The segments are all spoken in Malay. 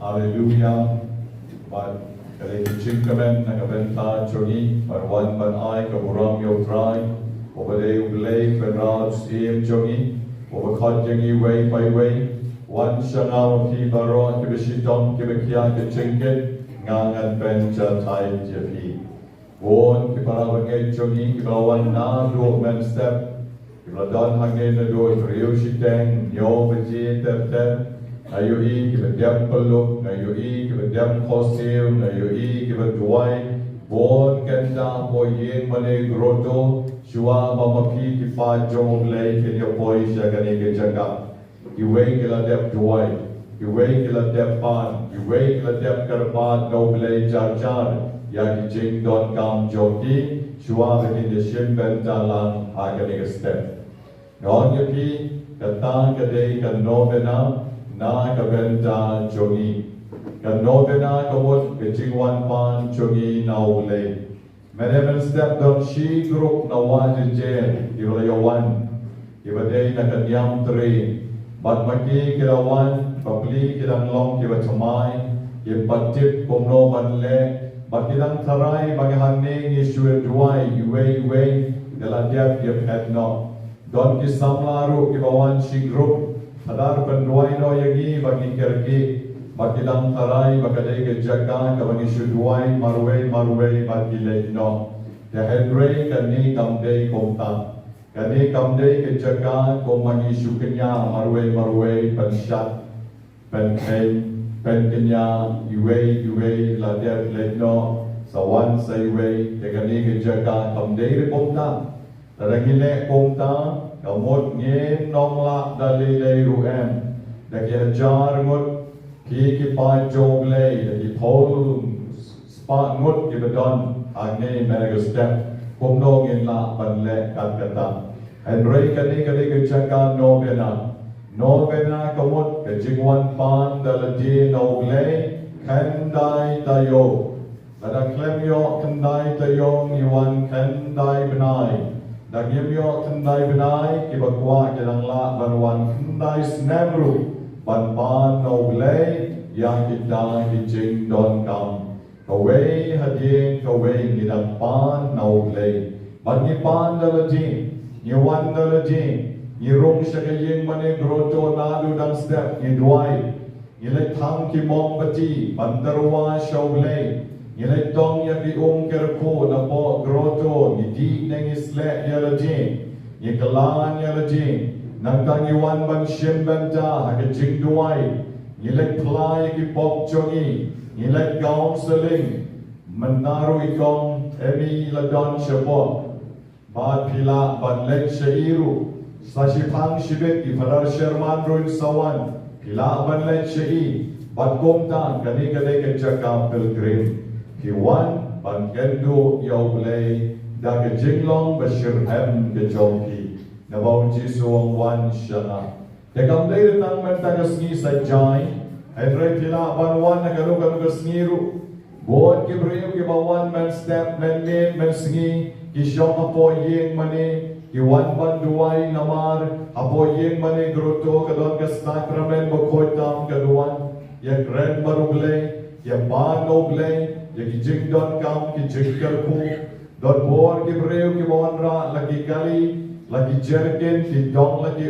Hallelujah. But kali Chinkamen, Bynta, Choni, Parwan Ban I, Kaburam Yotrai, over the blade for round steam jongi, over cottongy way by way, one shanao Kiba ron, Kiba Shitom, Kiba Kia, the chinket, ngang and Bynta Thai Japi. One Kiba Hangay jongi, Kiba one na do men step, Kiba don hangay na do, Rio Shiteng, Yo Baji Ter. Ngayon Kiba Dem Paluk, ngayon Kiba Dem Kosil, ngayon Kiba Duway, Bon Kenda po yin mani groto, Shua Mamapi Kipa Jong Lay, Kenya Boy Shagani Jaga. Iway Kila Dep Duway, Iway Kila Dep Pan, Iway Kila Dep Karpan, No Blay Jar Jar, Yaki Jing Don Kam Joki, Shua Begin the Shin Bynta Lang, Hagani Step. Non Yapi, Katang Kade, Kanovena, Na Bynta Jogi. Kan novena kamut kejingwan pan jogi naule. Menemen step down she group na one jen ilayawan. Ibadey na kanyam three. But maki kilawan papli kilang long kiba chamay. Ipatit kumno manle. But kilang taray maghaning isue duay iwe daladep yep no. Don kisamlaru kibawan she group. Hadar penduay no yagi bagi kergi. Bakilang taray, bakaday ke jaga, kabang isuduay, marway, bakilay no. Kahedray, kani kamday kumta. Kani kamday ke jaga, kumang isu kanya, marway, pansyat, penkay, penkanya, iway, lader, no. Sawan sa iway, kani ke jaga, kamday kumta. Tarangile kumta, kamot ngin nongla dalilay ruem. Daki hajar ngut, Ki pa jog lay, ki pol spa ngut ki badon, agne menaga step, kumno ngin la banle kata. And ray kani jaga novena kamut ke jingwan pan daladi nogle, kandai tayo. Lada klemyo kandai tayo niwan kandai benai. Dagimyo kandai benai, ki bakwa kilang la banwan kandai snemru. Ban pan noble, yang kita kijing don kam. Kaway hading kaway ngidang pan noble. Ban ni pan dalajing, ni wan dalajing, ni rong siya kaying mani groto nalu dang step, ni duay. Ni tang ki mong bati, pandarwa shawlay. Ni tong yaki kerko na po groto, ni di nang isle yalajing. Ni kalan yalajing. Nang iwan ban shin benta hakajing duay. Nilai play ki pop jongi. Nilai counseling. Menaru ikong emi ladon syabot. Bad pila ban lek syairu. Sashipang shibet ki farar sherman ruin sawan. Pila ban lek syai. Bad komtan kani ke jaga pilgrim. Kiwan ban kendu yaublay. Da ke jinglong bashirhem ke jongki. Nabawang jisuang wan syana. Tekam day nang mentagasngi sa jay. Ay pre pila banwan na kalugasngiru. Buon kibriyo kibawan men step men min men sngi. Kisyong apo ying mani. Kiwan banduay namar. Apo ying mani gruto kadon ka sakramen Bakhuid tam kaduan. Yak ren baruglay. Yak ban oglay. Yak kijing don kam kijing kerku. Don buon kibriyo kibawan ra lagi kali. Lagi jerkin, ki dong lagi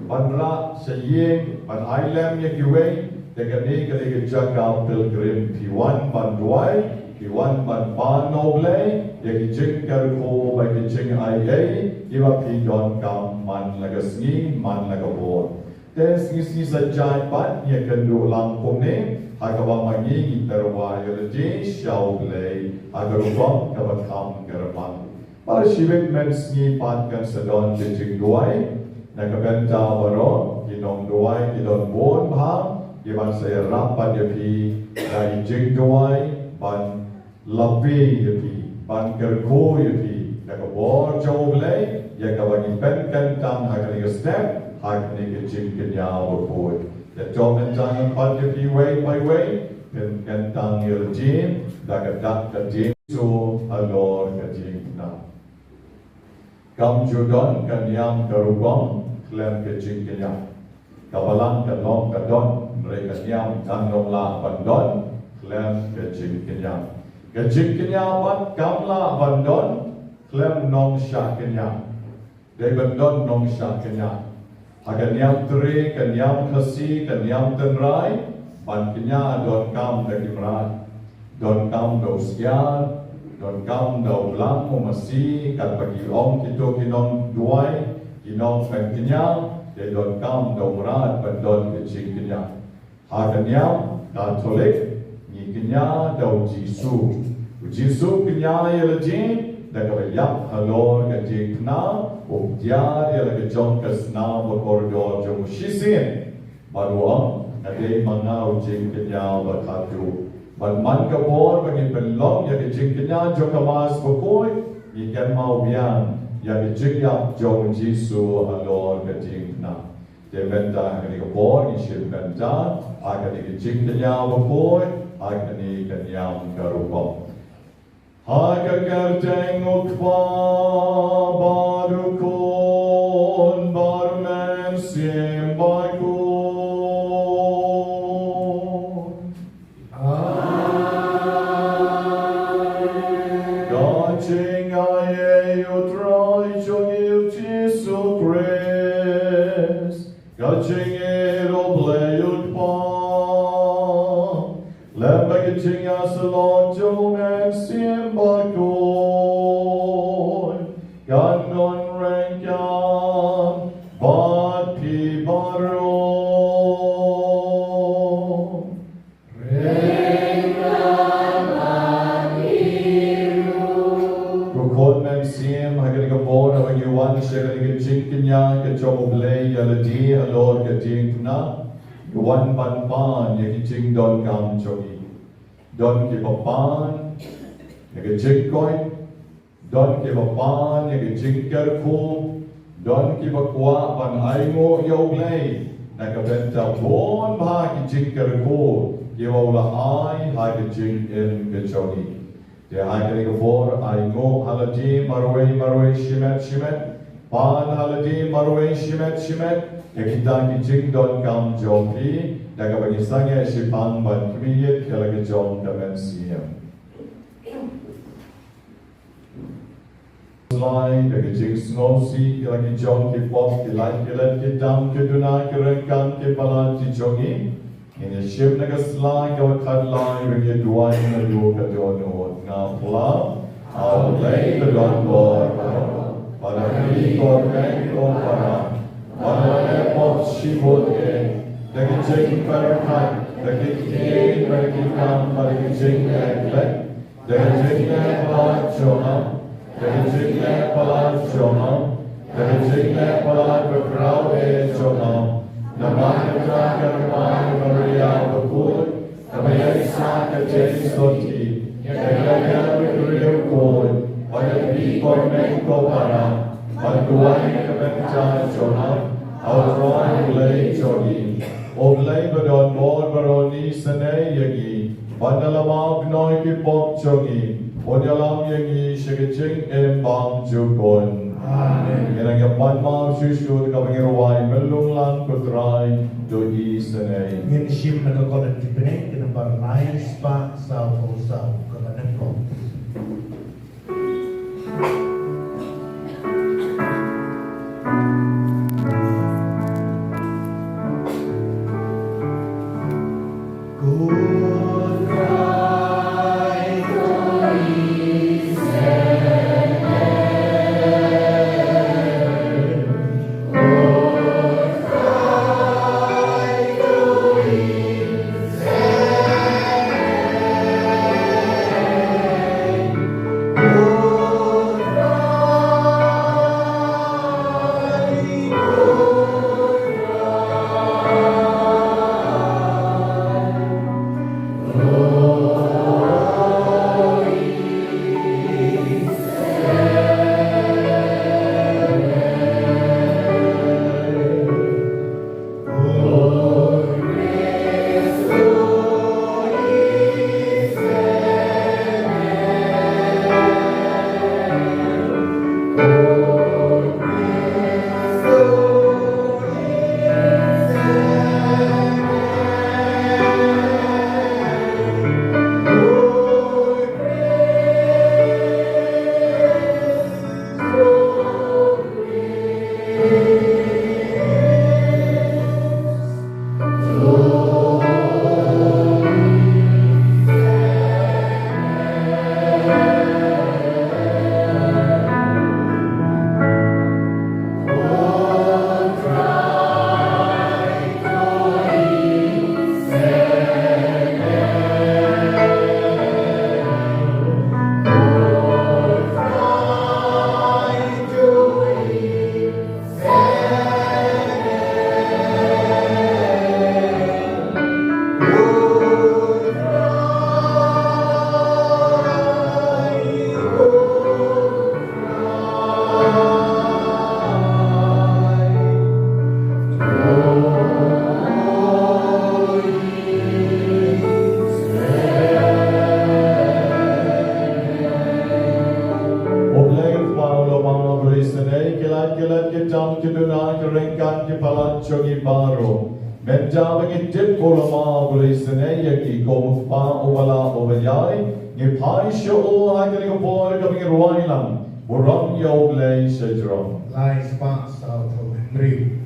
banra, saying, ban ailem ya kiway, tegani kali jaga pilgrim, piwan ban duay, piwan ban noble, ya kijing karko, ba kijing ayay, iba pidon kam man lagasngi, man lagabon. Tes ngisi sajay pan, ya kendu lang kumne, hagabang mangi terwa yalji, shawlay, agarubang kabatam garapang. Para shibit menski patkan sadon kijing duay, nakabenta waro, kinong duay, kidon bon bahang, iban saya rapat yapi, na kijing duay, ban lapi yapi, ban kerko yapi, nakabor jawlay, yakabagi penkan tam hakani step, hakani kijing kanya wapod. Yatom nentang pat yapi way by way, penkan tang yalajin, dagadak kajing so alor kajing na. Kam judon kanyam karubang klem kecing kenyam. Kabalang kalong kadon mereka nyam tanong la bandon klem kecing kenyam. Kecing kenyaman kamla bandon klem nong syak kenyam. Dai bandon nong syak kenya. Hagan yam teri, kan yam khasi, kan yam tenrai, ban kenya don kam dari merat. Don kam do siar, don kam do blang masih kan bagi om kita kinong duai, kinong kan kenya, dai don kam do merat bandon kecing kenya. Hagan yam Katolik, ni kenya do Jisu. Jisu kenya yelajin, dah kayak halor kecing kena. Dia lagi jom kesna berkoridor jom sisin baru ada mana ujung kenya berkatu. Man kabor bagi pelong yang ujung kenya jom kemas berkoi ikan mau biang yang ujung yang jom Jisu alor kecing na. Dia Bynta yang kabor isil Bynta akan ujung kenya berkoi akan kenya kerupang. Haga kerteng ukva baru kon baru men sim Bakhuid. Gaching aye utroi jogil Jesu Christ. Gaching eroble utpa. Lembagaching asalon jomen sim Bakhuid. Ganon rengkan bat pi baru. Rengkan akiru. Kukon men sim hagan kabor bagi wan syagari kecingknya kecoblay yaladi alor ketingna. Wan pan yang kecing don kam jogi. Don kipapan yang kecingkoi. Don kipapan yang kecingkerku. Don kipakwa pan aimo yoglay. Nakabenta bon bah kecingkerku. Kiwala ay ha kecing in kecogi. Dia hakari kabor aimo haladi marway shimet. Pan haladi marway shimet. Kita kicing don kam jopi, daga bagi sange Shitom ban kmiyet kala kejong damen siam. Slide daga kicing snosi kala kejong kipop kilai kilat kitam keduna kerengkan kipalan kijongi. Ini shim naga slide kawa kadlai bagi duai na dua kadonot ngapla. Aulay kadon bor pada kikor kengko para. Pada epok shibote, daging jeng perkan, daging kiri, daging kam, daging jeng leklek, daging jeng pelat jomam, daging jeng pelat jomam, daging jeng pelat berperau jomam. Nama kita kerman Maria Bakhuid, nama Isa kecil soti, yang beriu kod, pada bikor mengko para. Bantuan kebencana jomam, awal mulai jogi. Mulai badon bor baroni senai yagi. Bandalam abnoi kipop jogi. Odalam yagi shekecing embang jukon. Amen. Yang ban mau susu kabangirwai melunglang putrai doi senai. Ngin shim nagakolat tibrek number 9 spa sa kabanan ko. Shitom Kiduna Kirengan Kipalan Chogi Baro. Menjabang itip Polama Bulisane Yaki Gofa Ovala Ovayai, Nipai Sho Hakanipor coming in Roilam, Buram Yoble Shedron. Lai Spa South of Henry.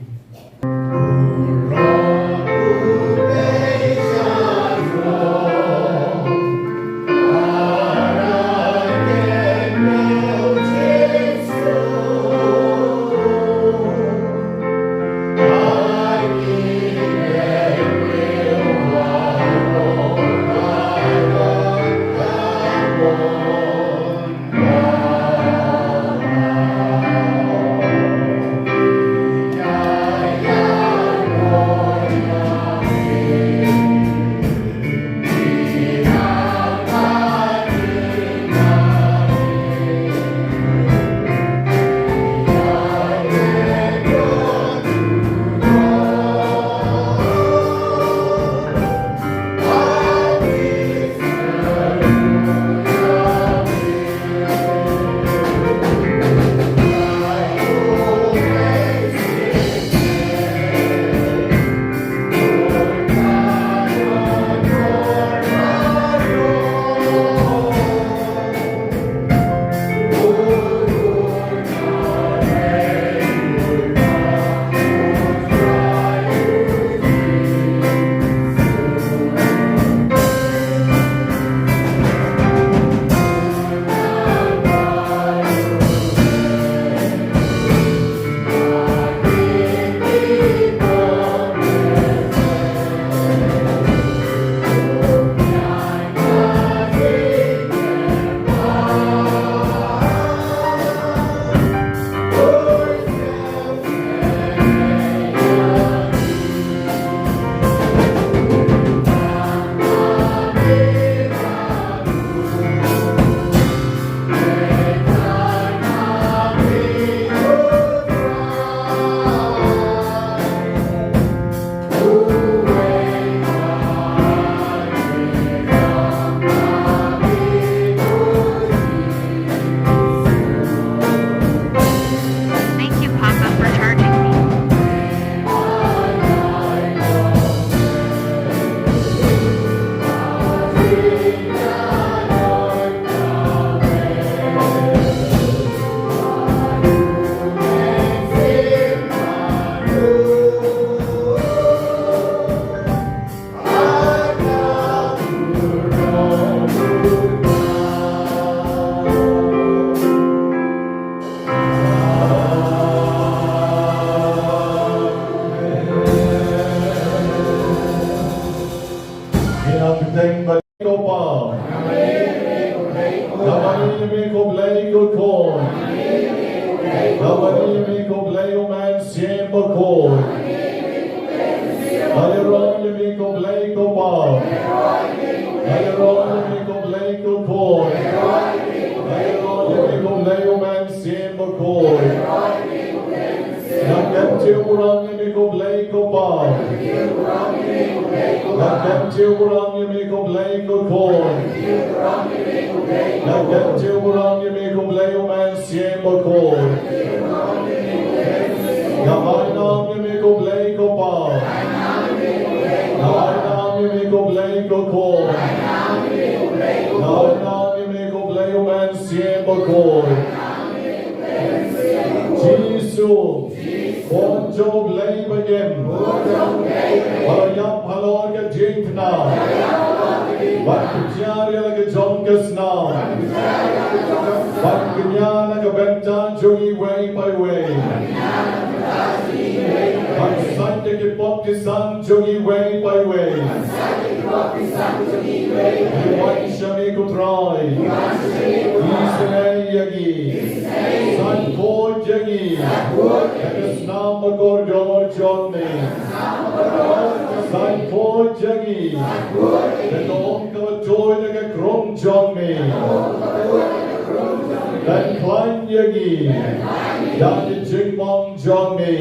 jing mong jong me.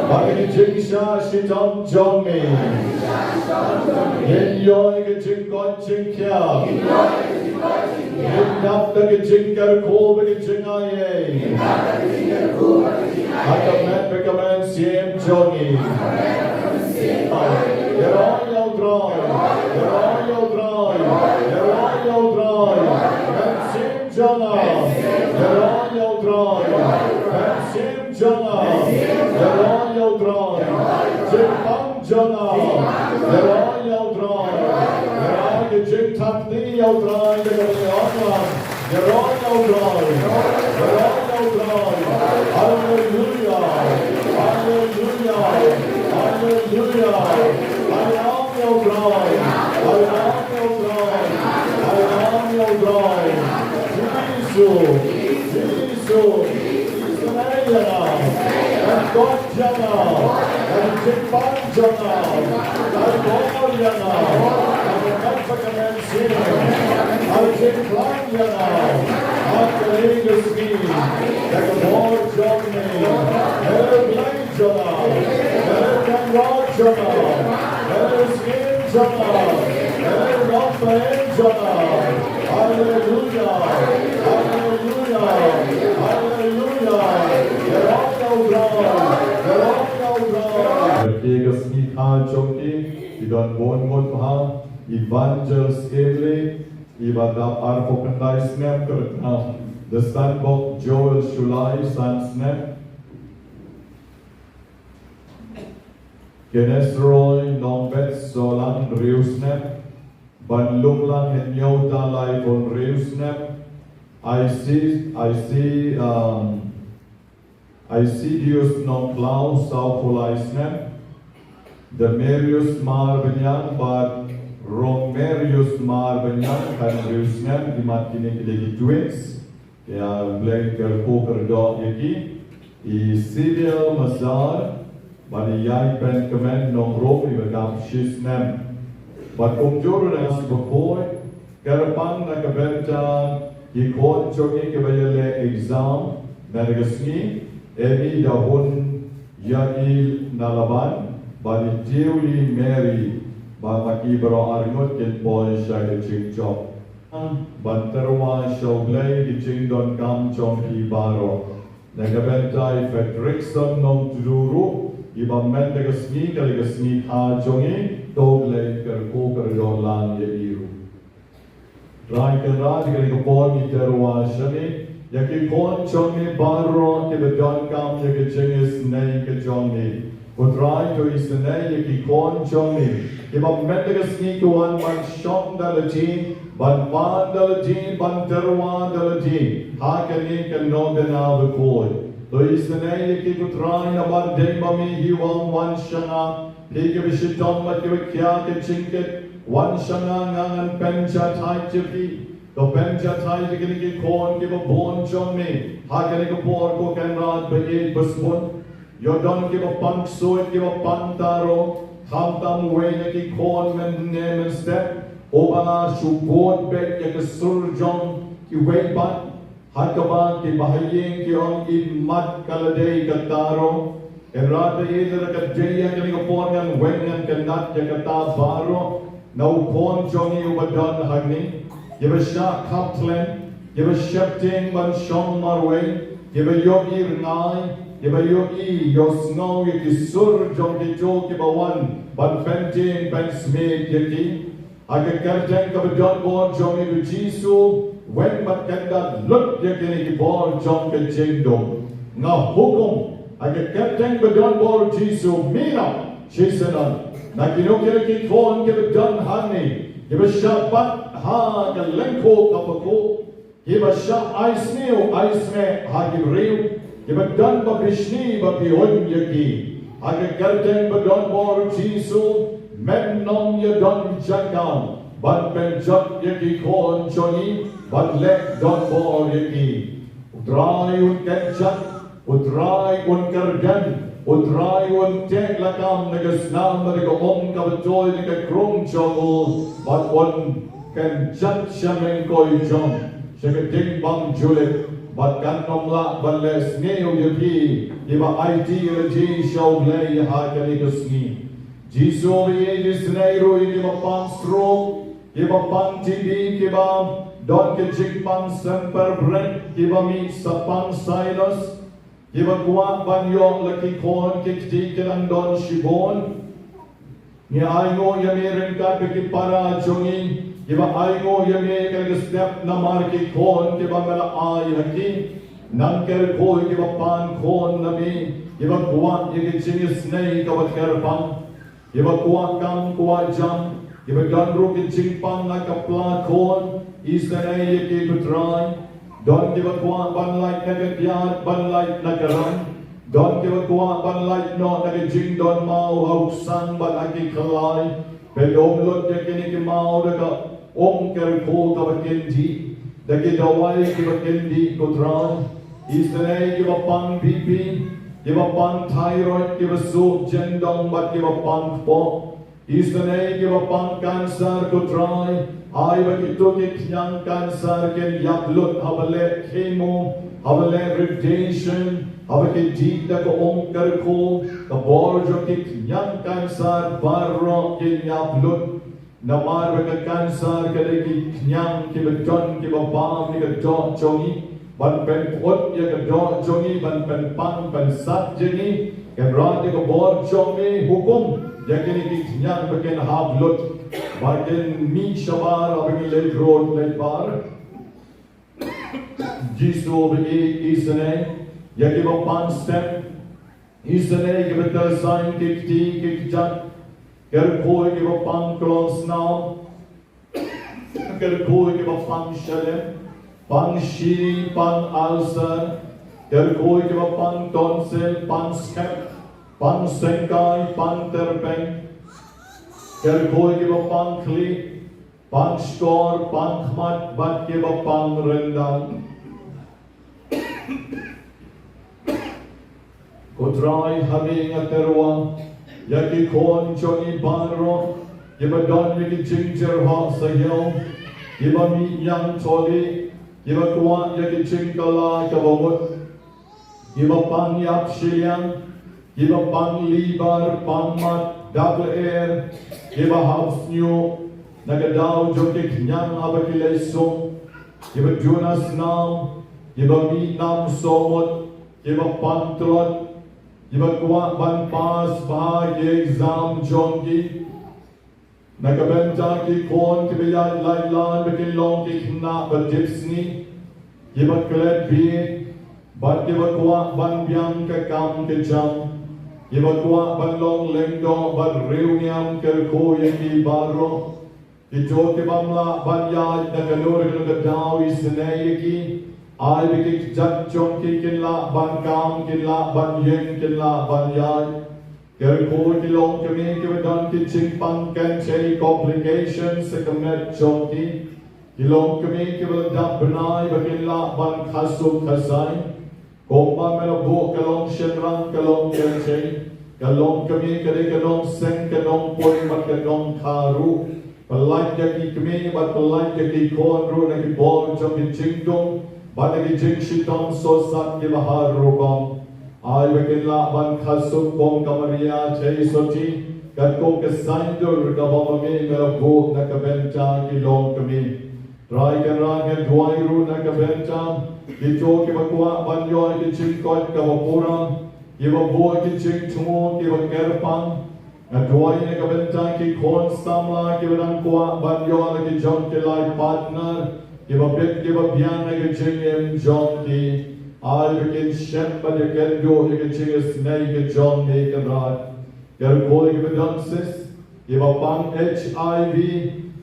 Bagi jing sha shitom jong me. Yin yoi ke jing kon jing kya. Yin nap ke jing kar ko ke jing aye. Hakaman bekaman siem jongi. Yeroy dry. Sim jana. Yeroy dry. Sim jana. Yeroy dry. Kyrpang jana. Yeroy dry. Yeroy jing tapni dry. Yeroy dry. Yeroy dry. Hallelujah. Hallelujah. Hallelujah. I am your bride. I am your bride. I am your bride. Jesus. Israel. And God Jana. And Kyrpang Jana. And God Jana. And the Kyrpang Sin. And Kyrpang Jana. And the English King. And the Lord Johnny. And the Blind Jana. And the God Jana. And the Skin Jana. And the Raphael Jana. Hallelujah. Hallelujah. Hallelujah. Kegas ni hajoki, idan bon ha, evangels evli, ibada arpo kendai snap kerana, the son of Joel Shulai son snap, Genesroy nombet solang riu snap, ban lunglang and yota life on riu snap. I see Dios non clau sau pulai snap. The Marius mar banyak, but wrong Marius mar banyak kan riu snap di mat kini lagi twins. Ya black poker dog yaki. I serial mazar, but yai pen comment non rom i badam shis snap. But umjur na si Bakhuid, Kyrpang na Bynta. Ikon choki ke bayale exam naragasni emi dahun yail nalaban bani tiuli Mary ba makibro arngot ken boy shade ching chop bantarwa shoglay ki ching don kam chong Kibaro nagabenta Fredrickson nom tuduru iba mendagasni kalagasni ha jongi toglay kerko kerdon lan ye iru Rai keraj kali kopon ni terwa shani, yaki kon chongi baro ke bedon kam yaki chengis nei ke chongi. Utrai to isnei yaki kon chongi. Iba mendegas ni kuan man shom dalati, ban man dalati, ban terwa dalati. Hakani kan no bena bekoi. To isnei yaki utrai na ban demba mi hiwang wan shanga. Hige Shitom mat ke kya ke chinket. One shanga ngangan pencha thai chipi. The pencha thai jigini ki corn give a bone chong me. Hakani ka por ko kanrad bayed baspun. Yodon give a punk suit give a pantaro. Khamtam way ki corn men name and step. Obana shupot bet yak surjong ki way ban. Hakaba ki bahayeng ki on ki mat kaladei kataro. And rather either ka jaya kani ka por ngan wengan kanat yakata baro. Now corn jongi ubadon hagni, give a shark kaptlen, give a shepting ban shom marway, give a yogi ngai, give a yogi your snow yaki sur jongi jo give a one, ban fenting ban smith yaki. I can kerteng kabadon born jongi to Jisu, when but can that look yaki born jongi jingdom. Now hukum, I can kerteng badon born Jisu, mina, chisenan. Nakinukira ki kon give a done honey, give a shot but ha the lenko kapako, give a shot ice meal, ice me ha give real, give a done babishni babihon yaki. I can get them but don't borrow Jisu, men nom ya don jackdown, but ben jut yaki kon choni, but let don't borrow yaki. Dry un get jut, dry un kargan. Utrai un tek lakam nagasnam nagom kabatoy nagkrong chogo but one can judge shamen koi jom shakating bang julit But kan nom la ban le snge o ye pi. Kiba IT le ji show le ha kan ik sngi. Jisu ye ji snai ro ye kiba pan stroke. Kiba pan TB kiba don ke Kyrpang semper break kiba mi sapang sinus. Kiba kuat ban yo laki kon kikti kelang don shibon. Ni aingo yame rengka beki para jongi. Kiba aingo yame kag step namar ki kon kiba mela ai haki. Nangker koi kiba pan kon nami. Kiba kuat yeki chingis nei kabat Kyrpang. Kiba kuat kam kuat jam. Kiba gandru ki Kyrpang na kapla kon. Isanay yeki betrai. Don kiba kuat ban like nagakyat ban like nagaran. Don kiba kuat ban like no nagajing don mau hauksan ban aki kalai. Pedom lot yakini ki mau daga om kerko kaba kendi. Dagi dawai kiba kendi kutran. Isanay kiba pang pipi. Kiba pang thyroid kiba so jendong bat kiba pang po. Isanay kiba pang cancer kutrai. Ay begitu yang cancer ken yaplut habale chemo habale radiation habake jita ko ongkar ko ka borjo ki yang cancer barro ken yaplut namar beka cancer kade ki yang ki beton ki babam ni ka do jongi ban pen pot ya ka do jongi ban pen pang pen sat jengi ken rod ka bor jongi hukum yakini ki yang beken hablut Bagen mi shabar abeng le road le bar. Jisu begi isane yaki ba pan step isane ki betal sign kikti kikjat ker koi ki ba pan cross now ker koi ki ba pan shale pan shi pan ulcer ker koi ki ba pan tonsil pan step pan senkai pan terpeng ker koi ki ba pang kli, pang skor, pang khmat, bat ki ba pang rendang. Kutrai hami ngaterwa, yaki kon chongi panro, ki ba don yaki ginger ha sayo, ki ba mi yang choli, ki ba kuat yaki chingkala kabawut, ki ba pang yap shiliang, ki ba pang libar, pang mat, double air, Kiba house new, nagadaw jokik nyang abakileso, kiba Jonas now, kiba Vietnam somot, kiba pantrot, kiba kuat ban pas bahagi exam jongi, nagabenta ki kon kiba yad lailan bikin long ki kna badipsni, kiba klet beat, bat kiba kuat ban biang ke kam ke jam. Kiba kuat ban long lengdo ban reuniam kerko yaki baro. Kijo kibamla ban yad na galur gadaw isnay yaki. Ay bikik jat chonki kinla ban kam kinla ban yen kinla ban yad. Kerko kilong kami kiba don ki Kyrpang kan chay complications sa kamet chonki. Kilong kami kiba dap benay bakinla ban khasuk khasay. Kung ba melabo kalong shenrang kalong kerchay, kalong kami kade kalong seng kalong poy mat kalong karu, palay yaki kami bat palay yaki konro nagi bol jom ki chingdong, bat nagi ching Shitom sosat ki bahar rukong, ay wakin laban khasuk kong kamaria chay soti, kat kong kasandur kabamami melabo na kabenta kilong kami. Try kan ragan duayru na kabenta, ito kibakuha banyo ki chingkot kabapura, kibabuha ki chingtungo kiba Kyrpang, na duay na kabenta ki kon samla kibadang kuha banyo na ki jom kilay partner, kibabit kibabyan na ki chingim jom ki, ay bikin shemba di kendo ki chingis na ki jom ni kadrad, kerkoy kibadamsis, kibapang HIV,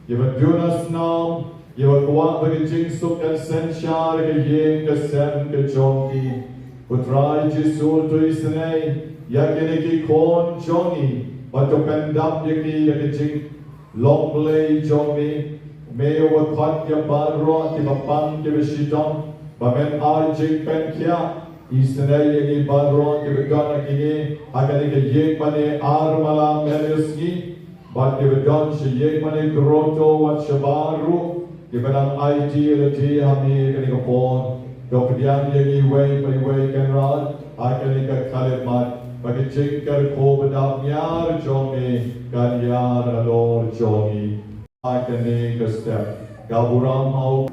kibadunas nam, Iwa kuat bagi jingsuk dan sensyar ke yen ke sem ke jongi. Putrai jisul tu isnei, yakini ki kon jongi, pato pendap yaki jing long play jongi. Meo wakat ya barro ki bapang ki Shitom, bamen ay jing pen kia. Isnei yaki barro ki begana kini, akani ke yen mane ar malam meliuski, bat ki began si yen mane groto wat shabaru. Kibanang IT lati hami kaningapon, Dokdian yagi way by way can rod, Akanika Kalimat, Magichinkar Kobadam Yar Jongi, Ganyar Alor Jongi, Akanika step, Gaburam Ho.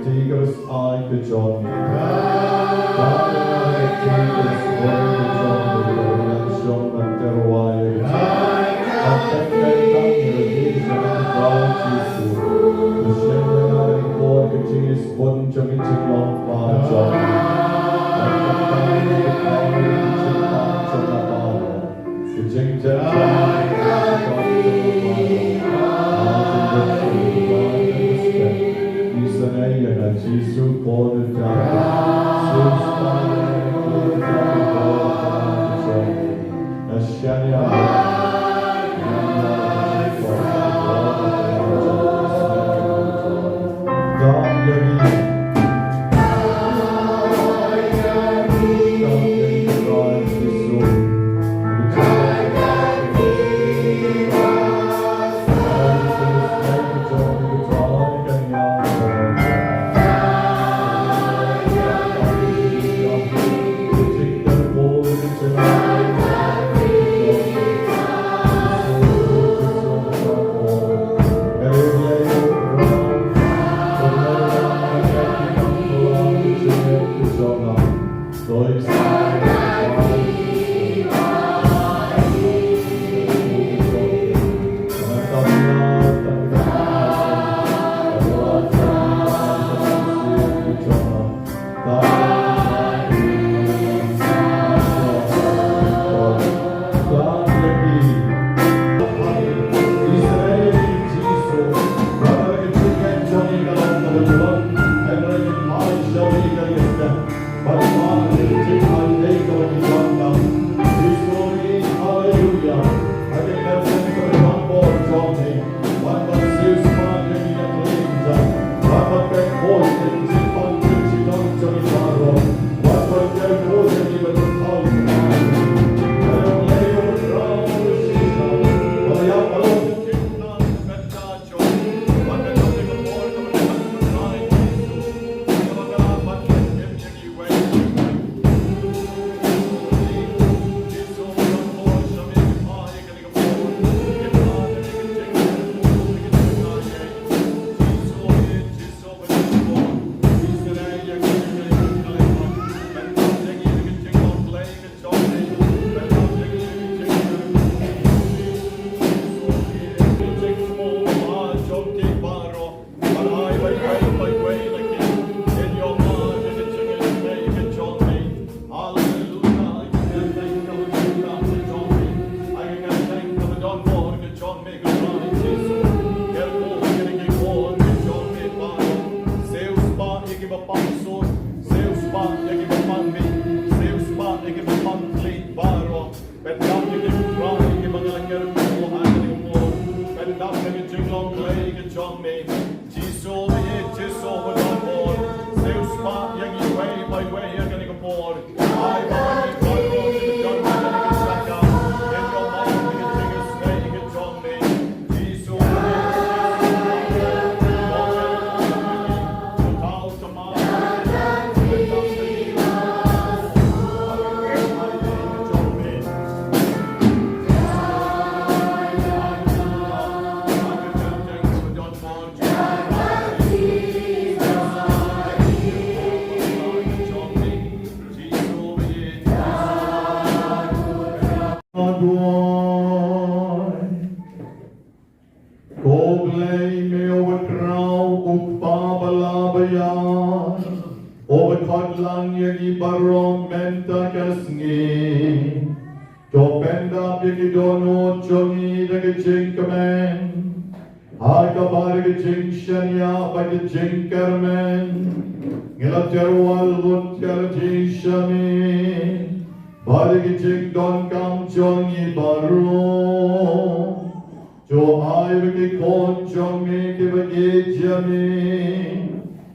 Tigers eye the Johnny. Tigers one the Johnny, Shon and Terwire. The Shenanigans report the Chingis one Johnny Chinglong Far Johnny. The Jing Sanaya Jisu Koda Jaya Ashanya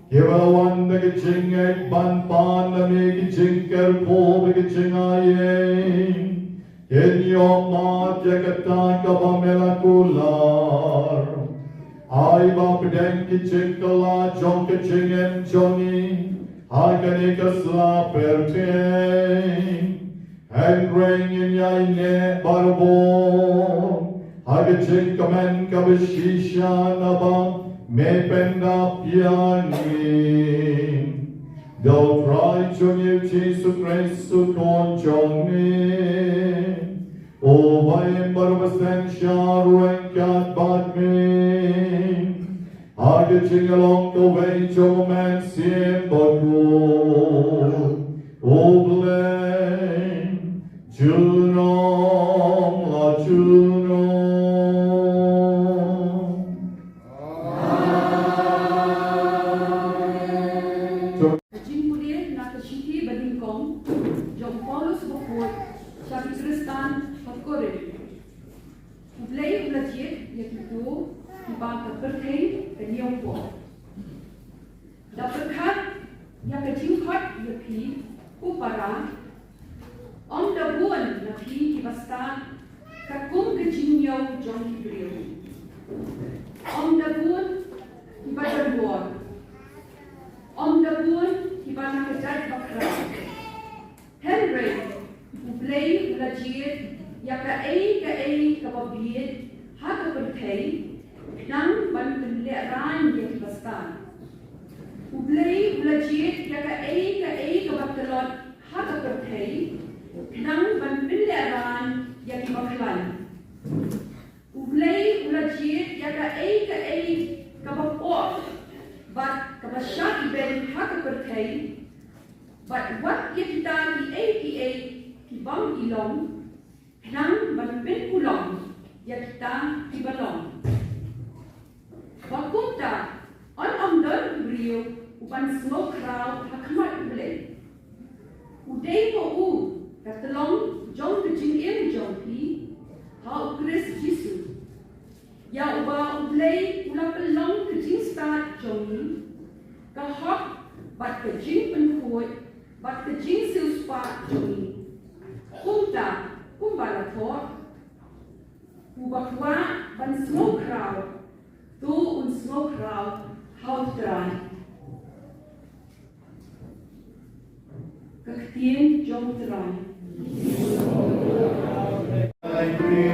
Kibawan na kiching ay panpan na may kiching kerpo na kiching ayeng. Kenyo matya kataka ba melakular. Ay ba pedeng kiching kala jong kiching en jongi. Hagani kasla perteng. Hengring in yayne barbo. Hagaching kamen kabishisha nabang. Me penda piani, do try chunye Jesu Christu kon chongni, o vaim barbasen sharueng kat bat me, hage ching along the way choman siem Bakhuid, o blame, Junong la Junong. Kiba berkait dengan apa? Dapat kat yang kecil kat yang pi upara, om dabuan yang pi kibasta kakum kecil yang jom kibriu. Om dabuan kiba dabuan, om dabuan kiba nak kerja bakra. Henry ublay ulajir yang ke kababiet hak berkait. Nang ban kenderaan yang kibastan. Ublay ulajit jaka ka baktelot hak berkait. Nang ban kenderaan yang kibaklan. Ublay ulajit jaka ka bakpot. Bat kabasyak iben hak berkait. Bat wat kita kibang ilong. Nang ban kulong yang kita kibalong. Bakhuid on don brio upan smoke crowd hakmat blay. Udai po katlong jong kecing in jong pi ha Chris Jesus. Ya uba ublay ula pelong kecing start jong ni kahok bat kecing penkuat bat kecing silspa jong ni. Kumta kumbalator ubakwa ban smoke crowd. Tu und smoke crowd haut dran. Kaktien jom dran. Thank you.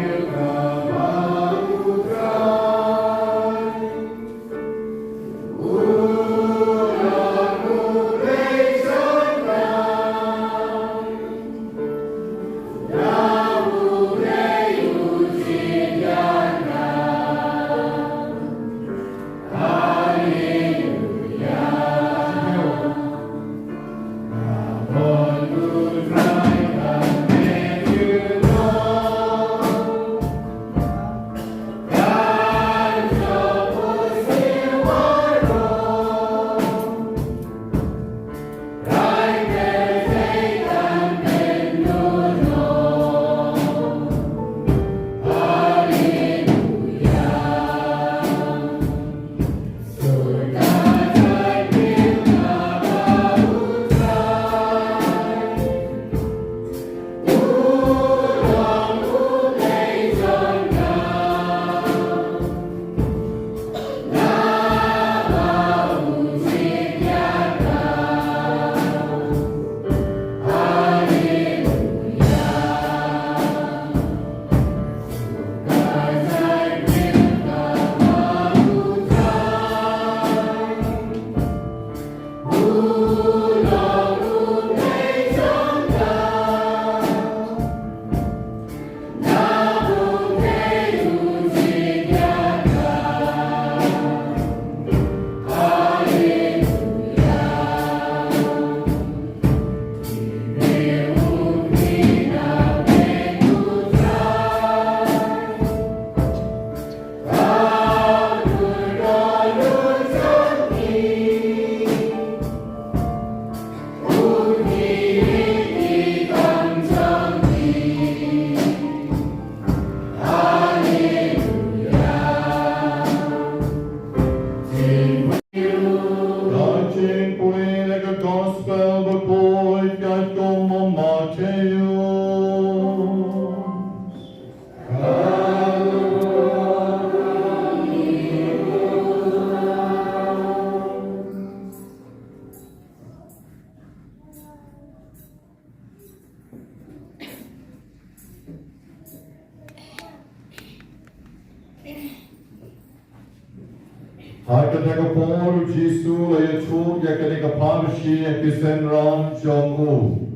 Hakataka por Jesu la Yesu yakataka parshi kisenran jongu.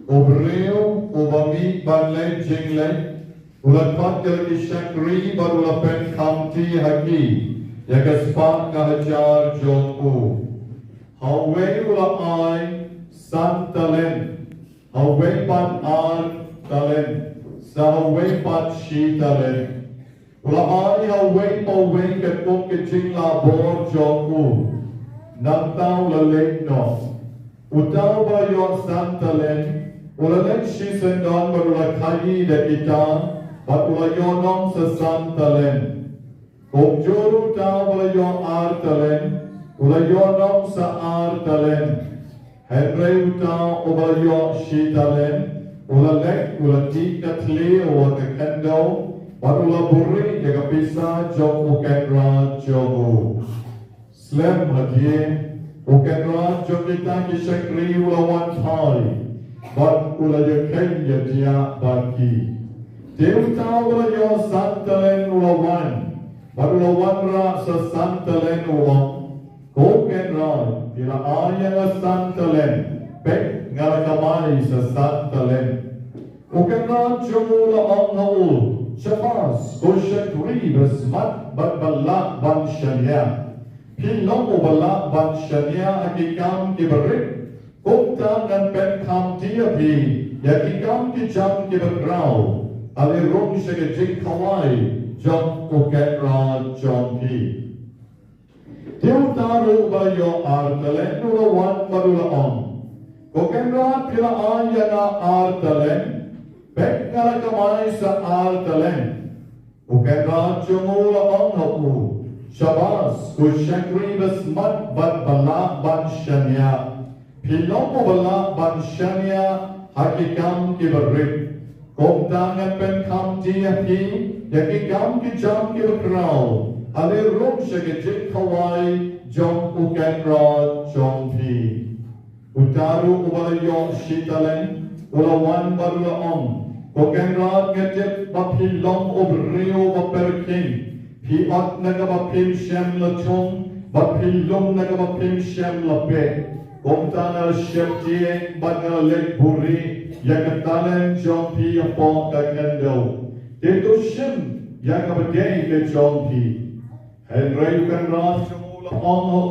Obreo obami banle jingle ulat ki shakri barula pen kamti haki yagaspat kahajar jongu. Hawe ula ai santalen hawe pan ar talen sahawe pan shi talen. Ula ai hawe pawe ke pok ke jingla bor jongu. Nantau la lekno. Utau ba yon santalen. Ula lek shi sendon barula kayi de kita. Bat ula yonong sa santalen. Kogjoru tau ula yon ar talen. Ula yonong sa ar talen. Henry utau ula yon shi talen. Ula lek ula tika tli o te kendo. Barula buri jaga pisa jom ukenra jomu. Slem hadie ukenra jom kita ki shakri ula wan thai. Bat ula yaken yatia baki. Teuta ula yo santalen ula wan. Barula wan ra sa santalen ula. Ukenra tila ayang santalen. Pek ngalakamai sa santalen. Ukenra jomu ula ang haul. Shabas, Goshen Ribas, Mat Balak Ban Shania. Pilong Balak Ban Shania, Akikam Kibarik, Kumtang and Ben Kam Tiapi, Yakikam Kijam Kibagrau, Ali Rum Shagajik Kawai, John Uketra John P. Tiutaru Bayo Artalen, Nula Wan Barula On. Ukenra Pila Ayana Artalen. Bek ngalakamay sa altalen. Ukenra chumula ang hapu. Shabas kushakri basmat ban bala ban shanya. Pilong mo bala ban shanya hakikam kibarik. Kumtangan pen kam tiyapi. Yakikam kijam kibakraw. Alirum shagajit kawai jom ukenra jom pi. Utaru ubalayo shitalen. Ulawan barula om. Kokenrad ngejip bapilong obreo baperking. Piat naga bapim shem latong. Bapilong naga bapim shem lape. Komtana sheptieng baga lek buri. Yakatanen John P. Apong kakendo. Dito shem yakabagay ke John P. Henry Kokenrad chumula om.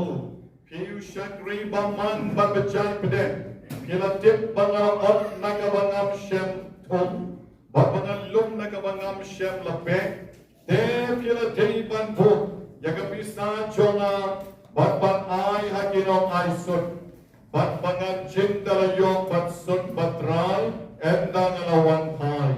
Piu shakri baman babajak pedek. Kila tip bangaot nakabangam shem tom. Babangalum nakabangam shem lape. Te kila teiban po. Yakapisa chonga. Batban ay hakinong ay sut. Batbangan chintalayong batsut batray. Enda ngalawan pay.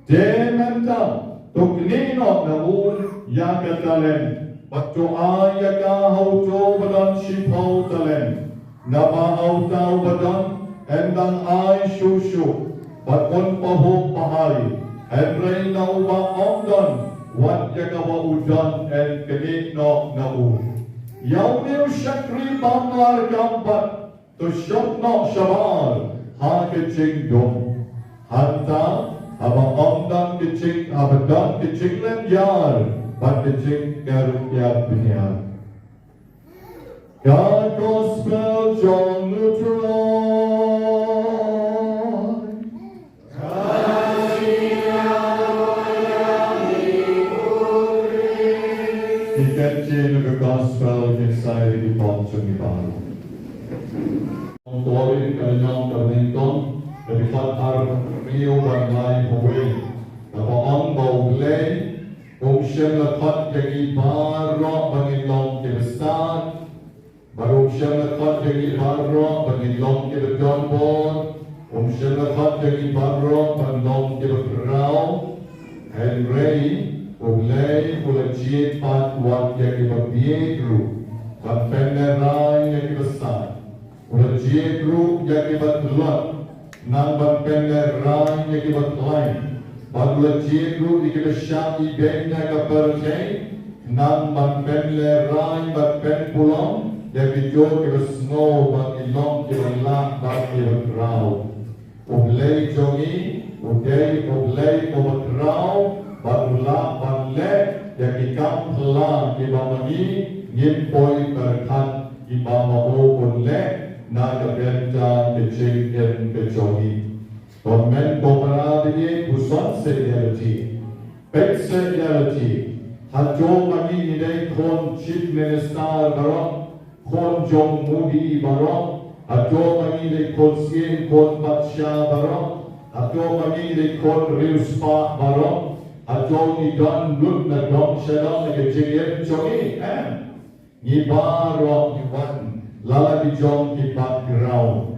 Te menta. Tuknino na un yakatalen. Batto ay yakahaw to badan shipaw talen. Nabaaw tao badan, endang ay shushu, baton pahok pahay, henry na uba ondan, wat yakawa udan, en kenit no na u. Yaw niyo shakri pamlar kampat, to shok no shabar, ha keching dum. Hanta, haba ondan keching, abadan keching len yar, bat keching karukyat binyar. God gospel John Lutheran. Ikenci nuga gospel inside di ponsong ibaru. Ontori kanyang karnington, kadipat har riyo banglay huwi. Kapaang bauglay, kung siyang lakat yang ibaro pangilong kibasad, baru siyang lakat yang ibaro pangilong kibadonbon, kung siyang lakat yang ibaro pangilong kibadraw, Henry, uglay, ulajit pat wat yang ibabiyegru, pat peneray yang ibasad, ulajitru yang ibadluat, nang pat peneray yang ibadlain, Badulajitru ikibasyak ibeng na kaparjay, nang magpenle ray magpen pulong, Yabidyo kibasno magilong kibalak bagibagraw. Uglay jongi, uglay ubagraw, badula banle, yang pelan Kiba magi nyimpoi berkat Kiba mau unle na kebenca kecil kejogi. Komen pemeradi pusan seniority, pet seniority. Hajo magi nidai kon chief minister barang, kon jong mudi barang, hajo magi nidai kon sien kon batsya barang, hajo magi nidai kon riuspa barang, hajo ni dan lut na dong shadang na kejengem jongi, ni barang ni wan, lala di jong ki background.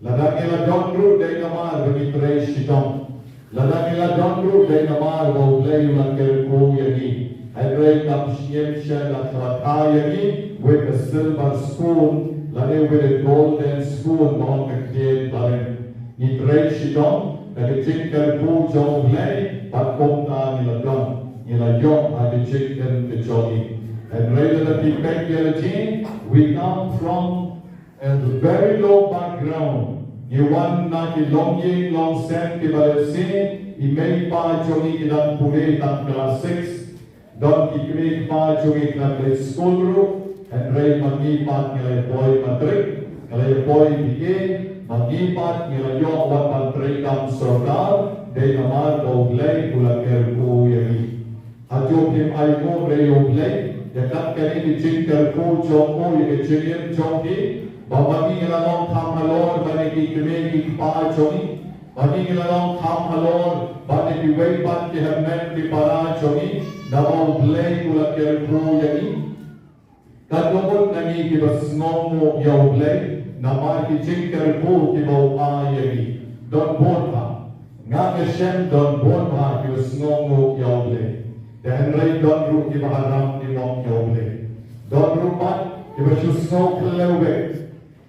Ladangila dondru day namar bagi tray Shitom. Ladangila dondru day namar bau play ulang kerko yagi. Hadray kapsiem siya na kratay yagi with a silver spoon, lade with a golden spoon mohon kaktiyan parin. Ni tray Shitom, nagajing kerko jong play, patkomta nila don. Nila yong agajing kerko. And rather than the peculiarity, we come from a very low background. You want na ki long yin long sen ki balesi, I may pa jongi ki dan pure dan class 6, don ki krik pa jongi kan grade school group, and ray magi pa nilay boy matric, nilay boy begin, magi pa nilay yung wat matric ang sortar, day naman oglay ulaker ko yagi. At yung kim ay mo ray oglay, yakat kani ki jinker ko jong mo yung jingin jongi, Bagi ngilalong tham halor bani ki kme ki pa jongi, bagi ngilalong tham halor bani ki way ban ki hammen ki para jongi, nabau blay kula kerku yagi. Kadumut nangi ki basngong mo yaw blay, namar ki jinker ku ki bau a yagi. Don bon pa, nga keshem don bon pa ki basngong mo yaw blay. Dan ray don ru ki baharam ni mong yaw blay. Don ru pat ki basusngong kelewek.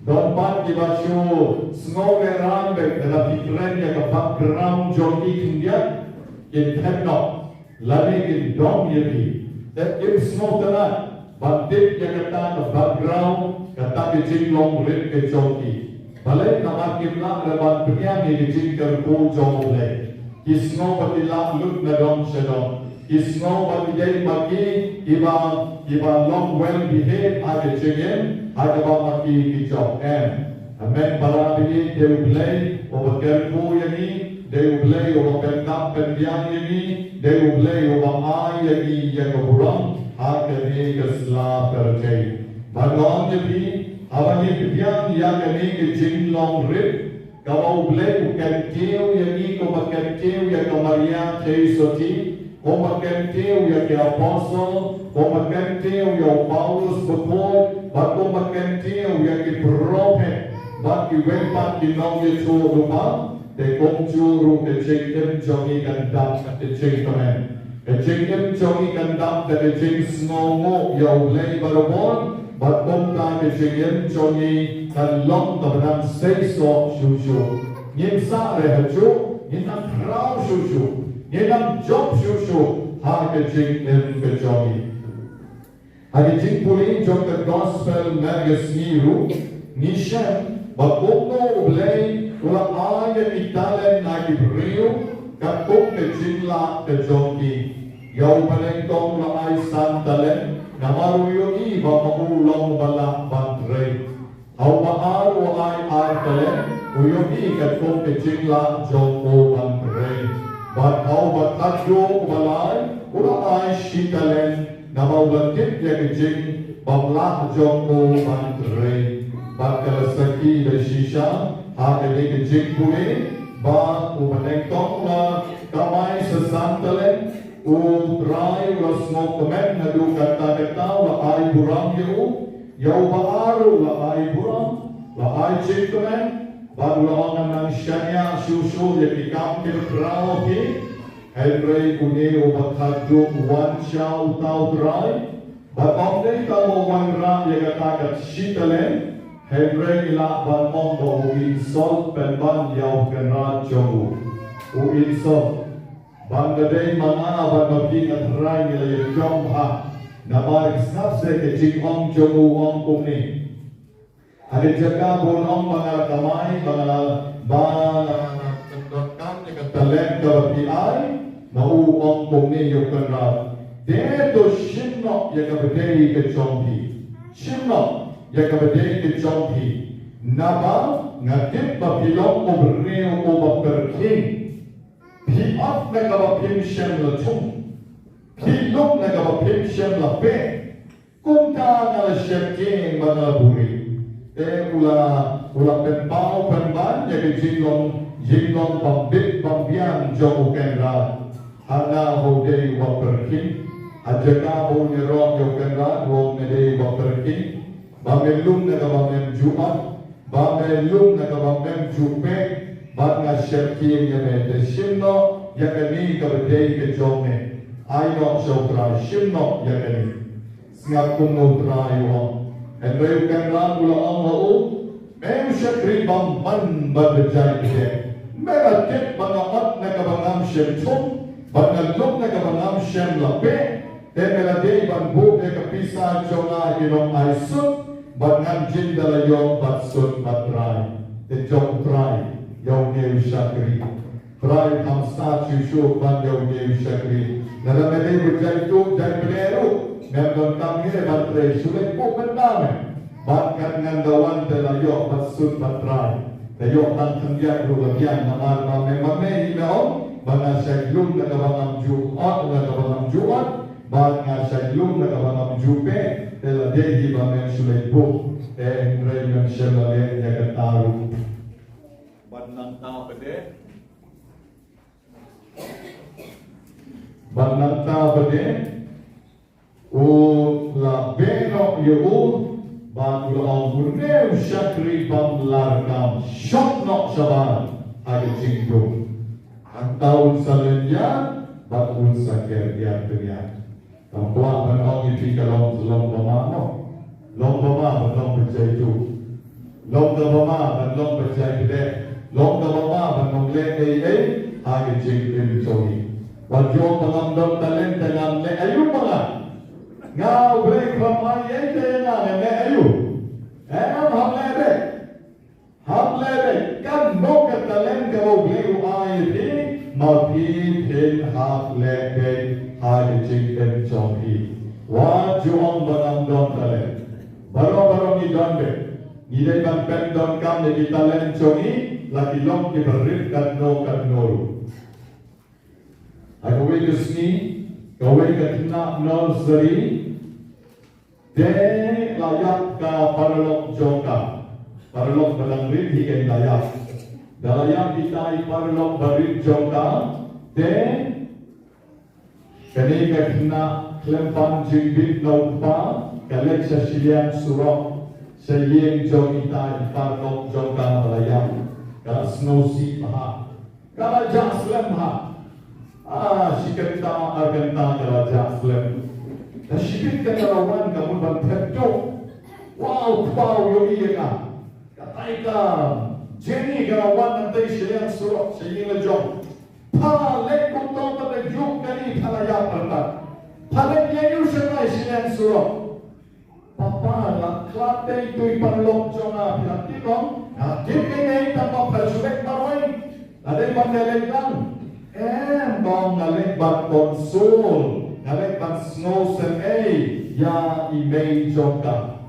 Don pat ki basyo snowe rambek dalam pikirannya ke background jogi kindia in techno lari in dom yeri that if snow tanah bandit yang kata ke background kata ke jinglong rit ke jogi balai nama kimla leban priang ni jingker ko jogi ki snow patila lut na dom shadom ki snow patidai bagi iba long well behave age jingen ada bapa ki job amen para bini they will play over kerku yani they will play over penkap pendiang yani they will play over ai yani yang kurang akani kesla terjadi bagon jadi awani pendiang yang yani ke jinglong rip kalau play bukan keu yani ko bukan keu ya kamaria teisoti ko bukan keu ya ke apostle ko bukan keu ya Paulus betul Bako makantiyo yang prophet, baki wempat di nongye tu rumah, de kongjuru de jengkem jongi kandam de jengkemen, de jengkem jongi kandam de jeng snongo yau lei barobon, bakom ta de jengkem jongi kan long tabenam seiso shushu, nyimsa rehacu, nyinam krau shushu, nyinam job shushu, ha de jengkem jongi. Hari jingpuli jom the gospel magazine ru nishan bakono blay ula aya italen na kibriu kakok ke jingla ke jongi yau balengkong la ay santalen namaru yogi ba maulong bala bantre au maaru ay talen uyogi kakok ke jingla jongo bantre bat au batadyo balay ula ay shitalen Nama ulantit yang jing bamlah jongko bantre bakal saki dan shisha hak ini jing puli ba umanengtong la kamai sesantalen try la smoke men nadu kata la ai burang yau baaru la ai burang la ai jing men ba ulangan nang shanya susu yang dikam kirpang Henry kuni ubat hadu wan shao tau dry, but on day tamo wan ra yang katakan shitalen, Henry ila ban monggo insult pen ban yau kenra jogu, insult. Bangladesh mana ban mabdi atrai nilai jom ha, namar snap se ke jingong jogu ong kumni. Ada jaga bonong bangal kamai bangal tendokam dengan talent ke PI. Mau ong pung ni yo kenra Dia tu Shitom yang berdiri ke jompi. Shitom yang berdiri ke jompi. Nama ngadip babilong obreu obaperking. Piat nagabapim siyem la chung. Pilok nagabapim siyem la pe. Kumta ngala siyem king mga buri. Ula penpao penban yang jinglong pambit pambian jauh kenra. Hana hodei waperking. Ajaga ho nirong yo kenra rong nedei waperking. Bamelum nagabapim juat. Bamelum nagabapim jupe. Banga syarki yang ada Shitom yang ini kebetulan ke jomne. Ayo sobra Shitom yang ini. Sengap kumudra yo. Henry kenran gula angau. Mem syakri bamban berbejai ke. Meratit bangamat nagabangam Shitom. Bangalum nagabangam Shem lape. Temeladei banbu kapisa jonga ilong aisut. Bangan jindalayo batsut batrai. Tejong trai. Yang dia syakri, perai hamsa cucu ban yang dia syakri. Dalam ini berjatuh dan berleru, memang kami batrai sulit pun bernama. Bahkan dengan dawan terlayok maksud batrai. Terlayok dan kendiak rugian nama memang ini memang bangga syaklum nagabangam juat nagabangam juat, bangga syaklum nagabangam jupe. Telah dehi bangga sulit pun. Mereka syalale yang ketaru. Banang ta bade o la beno yo ban ulang gurne syakri bam largam shot no sabar ada cinggu antau salenya bakul sakir dia dunia tambuah banong itu kalau lomba banong berjaya itu lomba berjaya itu Long bama banong le hage jingin sohi. Wajong bangamdom talent dengan le ayu mga. Nga break ramai ente na le ayu. Hamle kan no ka talent ka wo le ai di mapi pin hamle hage jingin sohi. Wajong bangamdom talent. Baro ni donde. Nilai ban pen don kam le talent sohi. Lagi long kibarit kan no. Aku wekas ni, kau wekas nak nursery, de layak ka paralog jongka, paralog balangrit hiken layak. Dalayak kita paralog barit jongka, de kani kakna klempan jimbit naupa, kalek sa silian surok, sa yeng jong kita paralog jongka layak. Kalau snow sea maha, kalau jaslam maha, sikita aganta kalau jaslam. Dan sikit kalawan kamu bantetto, wow yo iya ka, katai ka, Jenny kalawan nanti siang surok siang lejong, palek kuto pada juk kali palaya pertat, palek nyayu senai siang surok. Papa lah, kelate itu iparlok jonga pilati kong. Tim ini tanpa persulit marwai. Ada bandelek lang. Bang nalek bat konsul, nalek bat snow sen ya email joka.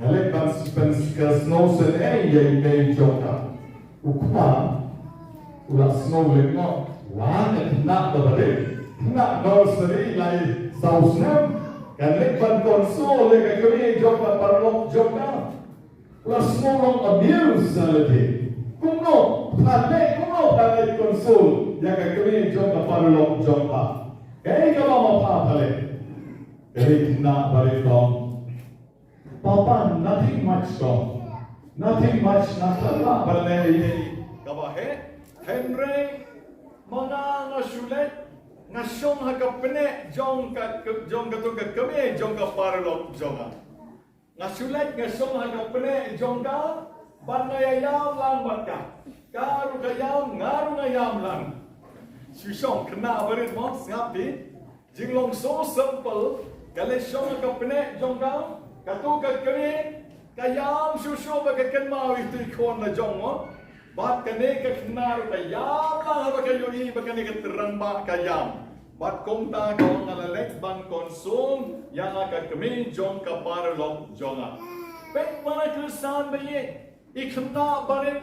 Nalek bat snow sen ya email joka. Ukma, ulah snow lengok. Wah, nak berbalik, nak nursery lai sausnam. Nalek bat konsul lek kami joka parlok joka. Ulah semua abuse lagi. Kuno palai konsul yang kami jompa parlok jompa. Kalau apa palai? Kami nak balik dong. Papa nothing much dong. Nothing much nak palai ini. Kabahe Henry mana ngasulet ngasong hagapene jong ka kami jong ka parlok jonga. Ngasulet ngasong hagapene jong ka banayayam lang batka. Karu kayam ngaru ngayam lang. Shitom kena berit mo ngapi jinglong so simple kale shong hagapene jong ka katu ka kami kayam shusho ba ka kenma itu ikon na jong mo. Bat kane ka kena kayam lang ba kayo i ba kane ka terang ba kayam. Bat kong ta kong alalek ban konsum yang akan kami jong kapar lok jonga. Pek mana kesan bayi ikna barit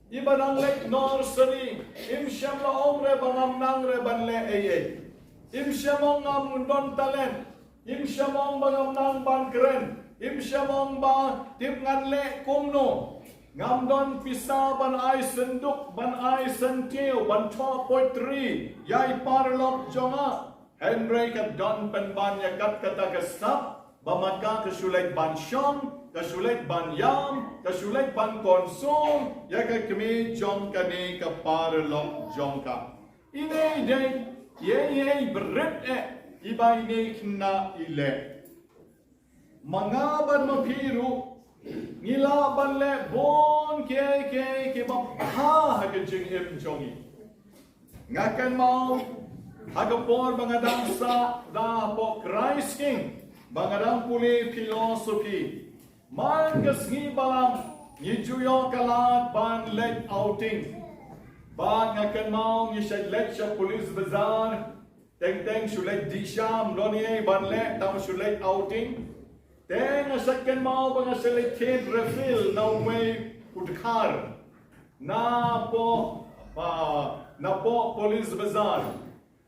ibadang lek nor seni im syam la omre bangam nang re ban le eye im syamong ngam don talent im syamong bangam nang ban keren im syamong ba tip ngan le kumno ngam don pisa ban ai senduk ban ai sentiu ban 12.3 yai parlok jonga Henry kat don pen ban yakat kata kesap bamaka kesulek ban syam kesulek ban yam kesulek ban konsum yakat kami jong kani ke parlok jongka ini dei ye berit ibai ni kena ile mangaban mapiru ngila banle bon ke bap ha hagajing im jongi ngakan mau hagapor bangadang sa da po Christ King bangadang puli philosophy man kasngi balang ni juyo kalat ban let outing ban ngakan mau ni shay let sa police bazaar teng shulet di sham loni ban let tam shulet outing Teng asakan mau bang selektif refill na way udkar na po police bazaar.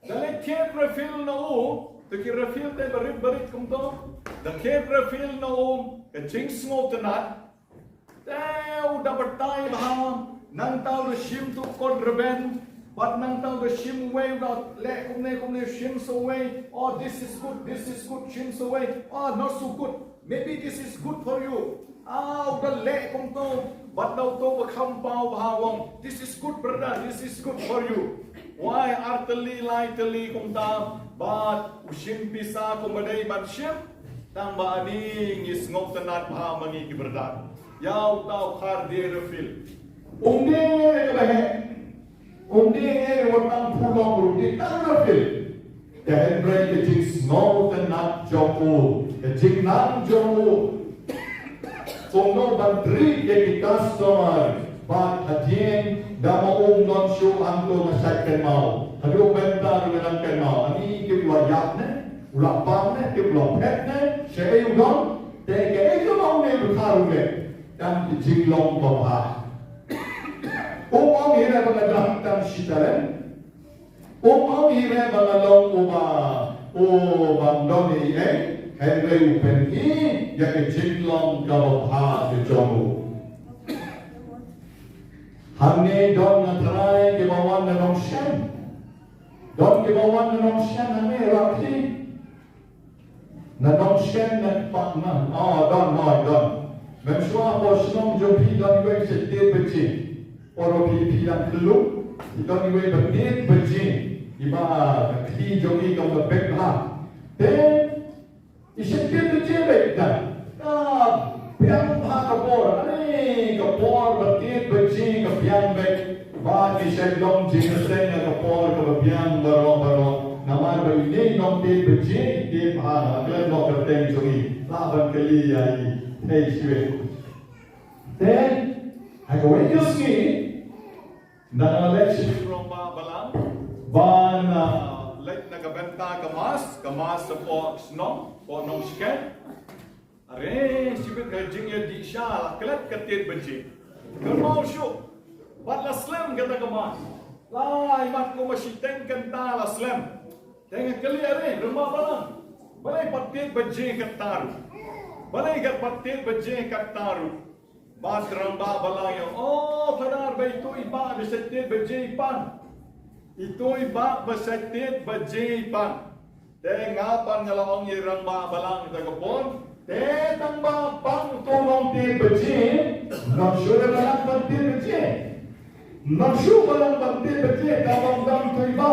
Selektif refill na teki refill te barit kumto. The cave refill na kaching smoke tanat. Teu dapat tay baham nang tau shim tu kod reben. But nang tau shim way about le kumne shim so way. Oh this is good shim so way. Oh not so good. Maybe this is good for you. Udah lek kong to. But daw to bakhampaw bahawang. This is good brother. This is good for you. Why arteli lightly kong ta. But usim pisa kong baday ban shim. Tang ba aning is ngok tanat bahamangi kiberdat. Yaw tau kar de refill. Umdi kabahe. Umdi watang pulong rudi tang refill. Dahil mereka jing ngok tanat jomu. Kecing nang jomu, kongno bantri jadi customer, bat hajin dama non show anglo masakkan mau, hadu Bynta menangkan mau, ani kibla yakne, ulapane kibla petne, saya udon, tege itu mau ne berkarune, dan kecing long bapa. Umam hira pengadang tan shitalen, umam hira pengadang bang doni Henry upenhi yang kecilong kabah kejomu. Hamne don natrai kebawan nanong shen. Don kebawan nanong shen hame rakhi. Nanong shen nakpakna. Don. Memsua posnong jopi don iwe setir beji. Oro pi dan keluk. Don iwe betir beji. Iba kli jogi kau bebek lah. Isikir tu cebek dah. Piang kapor, kapor bertit berci kepiang bek. Bagi sedong jinesen kapor kepiang baro. Nama berini nom ti berci ti agak nok kerteng jungi. Laban kali ai hei siwe. Then I go in your ski. Nang election from balang. Ban lek nagabenta kamas sa po snow. Nong sken, are sibit gajing ya di shala kelat ketit benci. Kermau syu, bat la slam kata kemas. Lai mat ko masih tengkan ta la slam. Tengah kali are rumah balang. Balai patit benci kataru. Balai gat patit benci kataru. Bat ramba balang yang padar ba itu iba besetit benci pan. Itu iba besetit benci pan. Tengapan ngalawang irang ba balang kita kapon. Tang ba pang tulong ti beji. Naksure balang banti beji. Naksu balang banti beji. Kawang dam tu iba.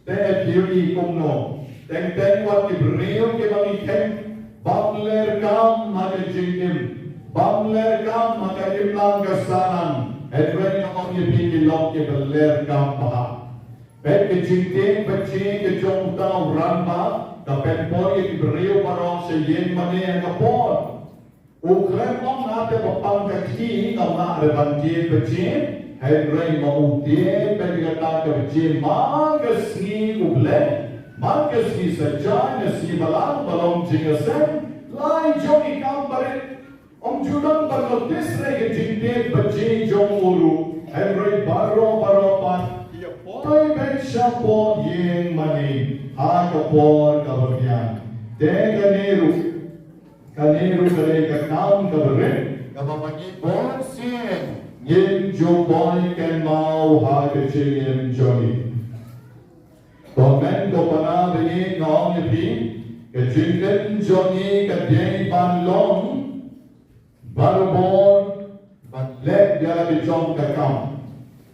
Kiri kumno. Teng wat ibriyo ke bang ikem. Bangler kam hake jingim. Bangler kam hake imlang kasanan. Edwin namang yipiki long ke bangler kam paha. Pek kejingting becing kejong tau ramba kapen pori diberiu parong seyen mane yang kapor. Ukrem om nate bapang kaki kama ada banjir becing Henry mautie pedigata ke biji mangas ni uble mangas ni saja nasi balang balong jingasen lai jogi kambarit judang bernotis rege jinte biji jong uru Henry baro pan ia poi ben shapo yeng mani ha kapor kabarnian de kaneru kare kakam kabaret kabamagi bon sien Yin jo boy can mau ha ke chim jogi. Komen ko pana bini ngong ni pi ke chim jogi ke dei ban long barobor ban let dia ke jong ke kam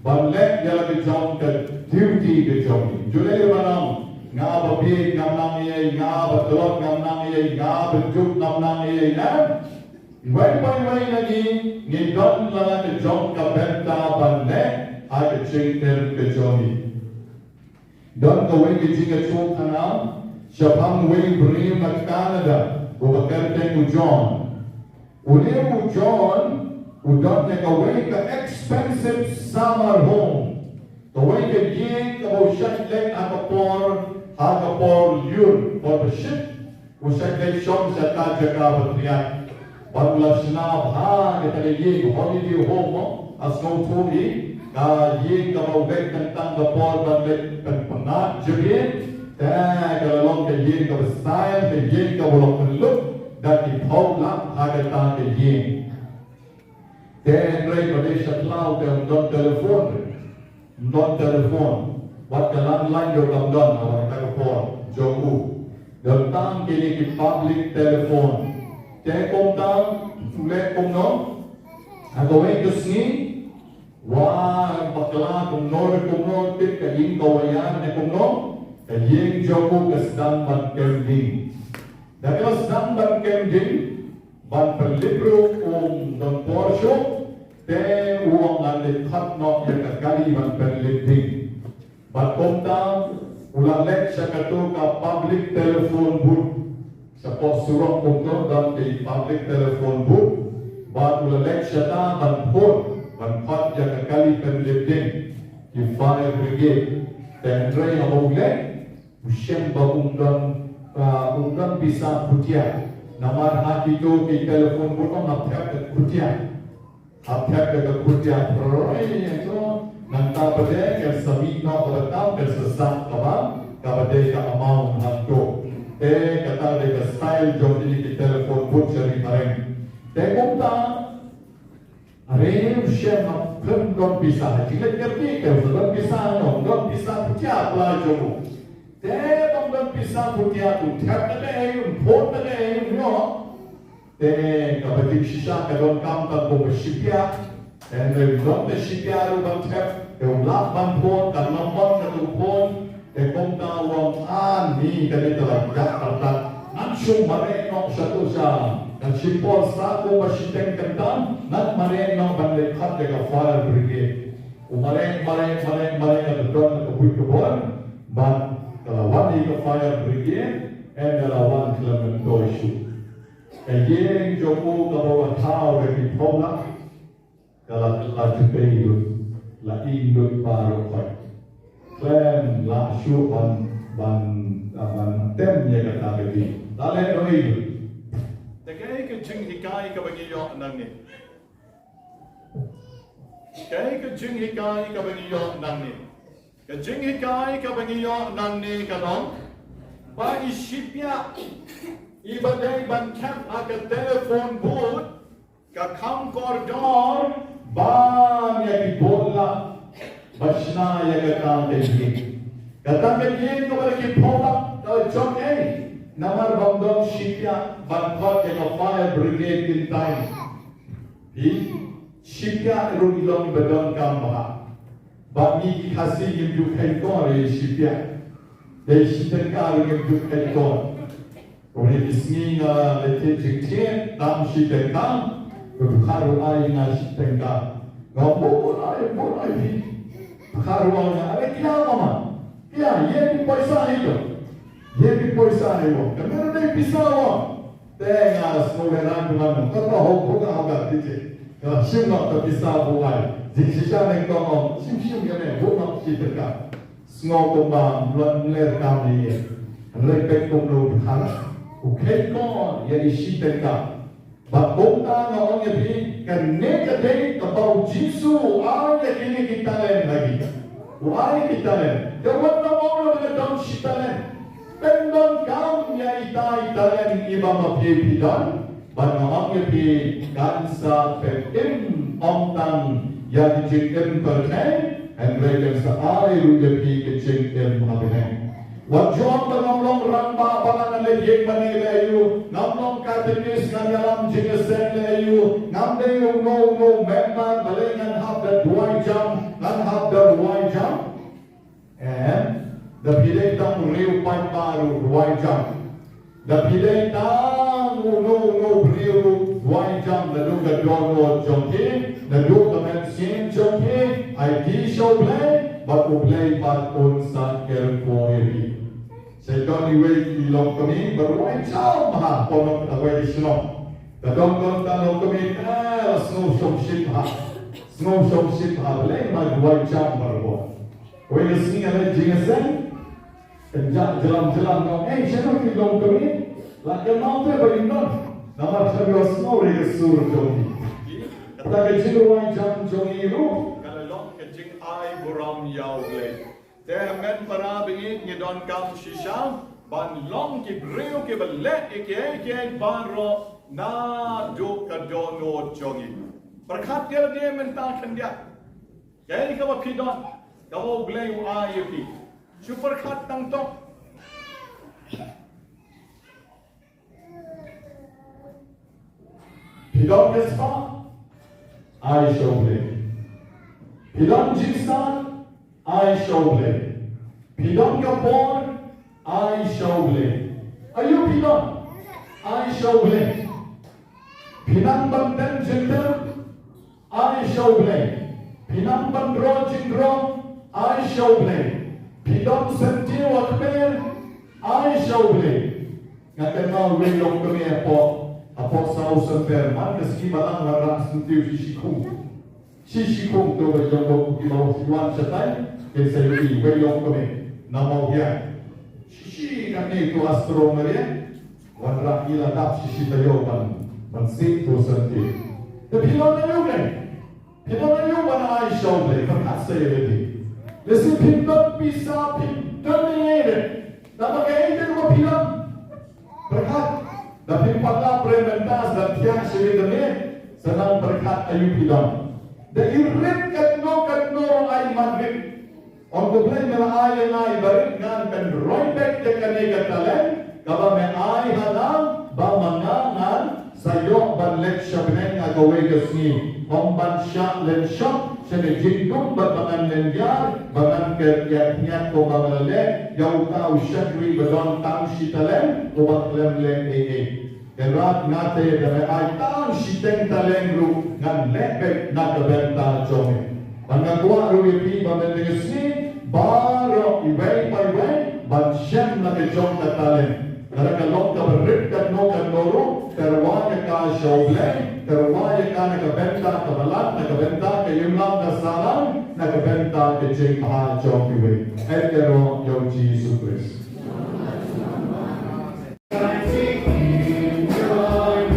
ban let dia ke jong ke duty ke jogi. Julai banam nga ba pi ngam nang ye nga ba telot ngam nang ye nga ba juk ngam nang ye na. When lagi ni don la ke jong ka Bynta banne a ke chingter ke jogi don ka we ke jinga chok kana shapam we brim at Canada go bakerte ku John u John u don ne ka we ka expensive summer home ka we ke yin ka bo shat lek a ka por yur for the ship u shat lek shom sa ta jaga batriya Barulah senap ha kita ye holiday home asal tuli ka ye ka bawek tentang bapor bandek penat jebin ta kalau long ke ye ka style ke ye ka bolok look dan di paula ha ka ke ye dan rei pada satlau ke don telefon wat ka landline do kam don awak ta ko jogu datang kini di public telephone Te komtang sulet komno agawin kusni wa bakla komno tit kayin kawayan ne komno kayin joku kesdang ban kembing dari kesdang ban kembing ban perlibro don porsho te uang ande khat no yang kali ban perlibing ban komtang ulalek sakatu ka public telephone booth Suppose surah untuk dan di public telephone book, baru lelak syata dan phone, dan pat yang kali penelitian di fire brigade, dan rey abulek, usian undan bisa putia, namar hati tu di telefon book orang apyak ke putia, rey itu nanti pada yang sami nak bertam bersesak kabar ke amau hantu. Kata dia style jom di telefon pun cari barang. Tengok tak, arem siapa pun don bisa. Jika kerti kau don bisa, don bisa punya apa jom. Tengok don bisa punya tu, tiap ada phone ada no. Kalau di sisa kalau kam tak boleh shipya, dan don shipya tu don tiap, kau lapan phone, kalau nombor satu phone. Kung tawang ani kami telah dapat nansung mareno satu sa nansipol sa ko masiteng kentan nat mareno bandai khat dengan fire brigade umareng at don ke bon ban kalawani ke fire brigade and kalawan kilometer issue kayeng joku kabawa tao dari pola kalau lajupay la indut baru koi Klan la syu ban tem ye kata bagi. Dale noi. Tekai ke jing hikai ka bagi yo nang ni. Kai ke jing hikai ka bagi yo nang ni. Ke jing hikai ka bagi yo nang ni kanong. Ba isipya. Ibadai ban cap aka telefon booth ka kam kordon ba ye di bola. Bashna yang kata kejien kepada kita John A. Namar bangdom shipya bantuan yang fire brigade in time. Di shipya rumilong bedon kamah. Bagi kasih yang jukai kore shipya. Dari shipya yang jukai kore. Oleh ismi na lete jikien tam shipya berkaru air na shipya. Ngomong boleh. Karuangnya, ada kira apa? Kira, ye poisa itu, Kamera ni bisa awak. Tengah semua orang dengan, kalau hok tici, kalau semua tak bisa buat, Jika nek kong sim kene bukan kita ngau kembang luar ler kami lepek kumlu hal ukhet ko ya isi teka bakongta ngau ngebi kan neka dei kabau jisu ay kini kita len lagi ay kita len jawab na mo na dong kita len pendon kam ya ita len iba mapipidan banang ngebi kansa petim omtang ya dijinkan berkait and mereka seari rujuk di kecil menghabiskan. Wajon mengamlong ramba balangan lejek menilaiu, ngamlong katenis ngalam jenesen laiu, ngamdeu no member balengan habda 2 jam, dan habda 2 jam, and the pidei tang riu pai baru 2 jam, the pidei tang no riu 2 jam, lalu ke dono jongki. Lalu kemensian joki, ID show play, baru play patun sakir koiri. Saya tahu ni ilong kami berway jauh mah ponok away di sini. Kadang talong kami snow shop ship play mah way jauh berway. Way di sini ada jingasan, jalan no. Siapa ilong kami? Lagi mau tu berinon. Nama saya snow regesur joki. Tapi jiruan jam jongiru kalau kecing ai buram yau le. Temen para bingit ngidon kam shisha ban long ki breu ki belet ke baro na do kadono jongi. Berkat dia mentah kendia. Jadi kau pidon kau blei ai pi. Super kat tang tok. Pidon kespa I show play. Pidon Jingstan, I show play. Pidon Kapon, I show play. Ayo Pidon, I show play. Pinang Banten Jintel, I show play. Pinang Bandro Jindro, I show play. Pidon Sentiu Akmer, I show play. Ngayon mau wilong kami Apo sa usan man kasi balang larang sentiu Shikom to berjumpa Kiba Siwan Shatai kesa yuki welong kami namau dia Shishi kami itu astronomer warna ila dap shishi tayo man to sentiu tapi lo na yun ay show play kakas saya lagi lesi pindot bisa pindot ni dapat kayak itu ko pilang berkat tapi pada prementas dan tiang sendiri senang berkat ayu pidon. Dan irit kadno ay magrit. Untuk play mela ay barit ngan kan roibek de kanega talen. Kaba me ay halang ba mangangan sayo ban lek shabneng agaway kasni. Omban syak len syak sene jindung bangan len yar bangan kerjanya ko mamalale yau kau syakri badon tang shitalen ko baklem len Kerat ngate dan ay tang shiteng taleng ru ngan lepek nakabenta jome. Pangakwa ru ipi bamelengsi baro iway by way ban shem nakajong katalen. Karena kalau kabarip kan no kan noro terwaya ka showplay terwaya ka nakabenta kabalat nakabenta kayumlang kasalan nakabenta kajing mahal jong iway. Ekero yung Jesus Christ. Joy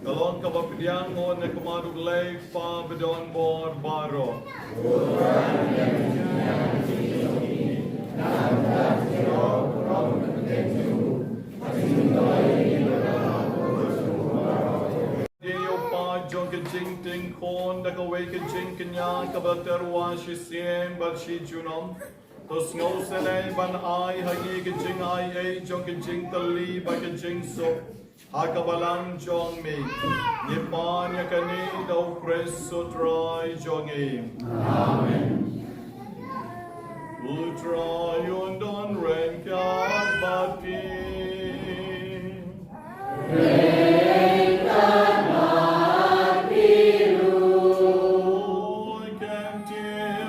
Kalon kabapidyan mo na kumaruglay pa bedon bor baro. Diyo pa jong kajing ting kon da kaway kajing kanya kabaterwa shi siem bat shi junom. Tos ngau senay ban ay hagi kajing ay jong kajing tali ba kajing so. Akabalang jong mi, Nipan yakani daw preso try jong Amen. Ultra yun don ren kag bati. Ren kag bati lu. Oy kentin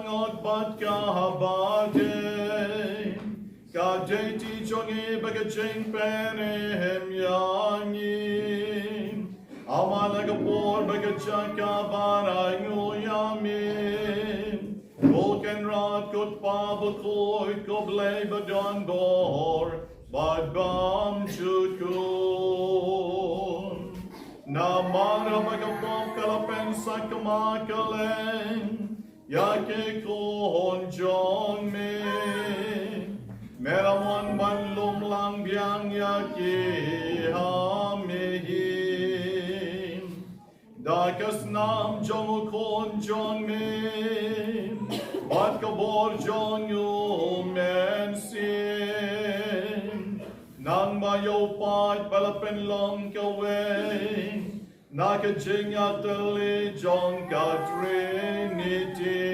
at bat kahabate. Kadeti jongi bagajing penem yangin. Amalagapor bagajaka barango yamin. Volken rad kot pabakoi koble badon bor. Bad bam chukun. Namara magapom kalapen sakamakalen. Yake kon jong me. Meramon banlum lang biang yake hamehim. Dakas nam jong kon jong me. Bat kabor jong yu men sim. Nang mayo pat balapen long kaway. Nakajing atali jong ka Trinity.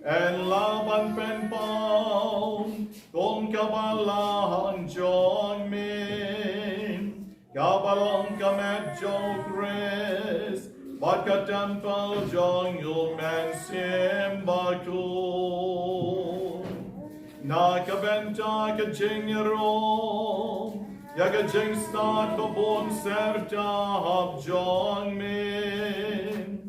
En laban pen paun, kong kabalahan jong min. Kabalong kamet jong Chris, bat ka temple jong yumen sim Bakhuid. Nakabenta ka jing yarom, yaga jing start babon serta hab jong min.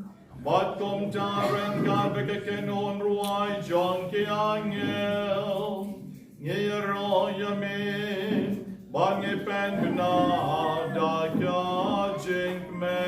Bat kom taren garbeke kenon ruai jong ki angel. Ngiro yamin, bangi penduna da ka jing men.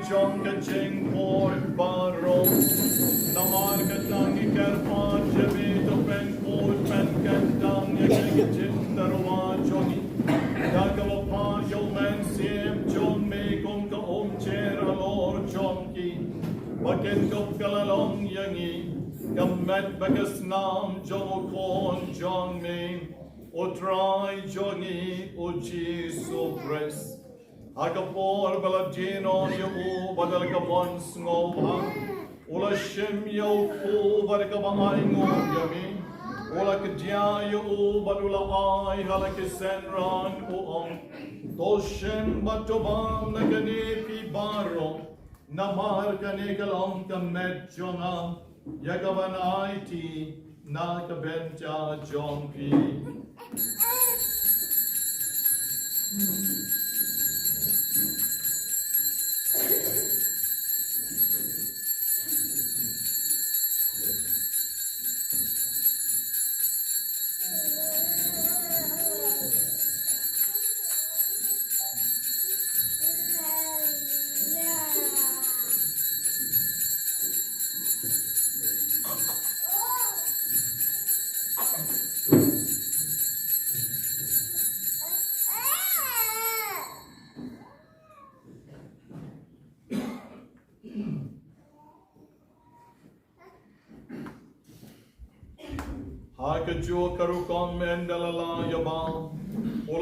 Jong ka jing koi barong. Namar ka tangi Kyrpang jabito pen koi pen kentang yake jing darwa jongi. Dagawapa yo men sim jong me kong ka chera lor jongi. Baken kop kalalong yangi. Gamet bagas nam jong kon jong me. O try jongi o Jesus press. Agapor baladino yo badal ka bons ngobang ula shim yo ku badal ka ngom yami ula kdia yo badula ai halak senran ong to shim batobam nagani pi baro namar kanigalam ka medjona yagavan aiti na ka Bynta jompi. Haka jua karukong mendalala yabang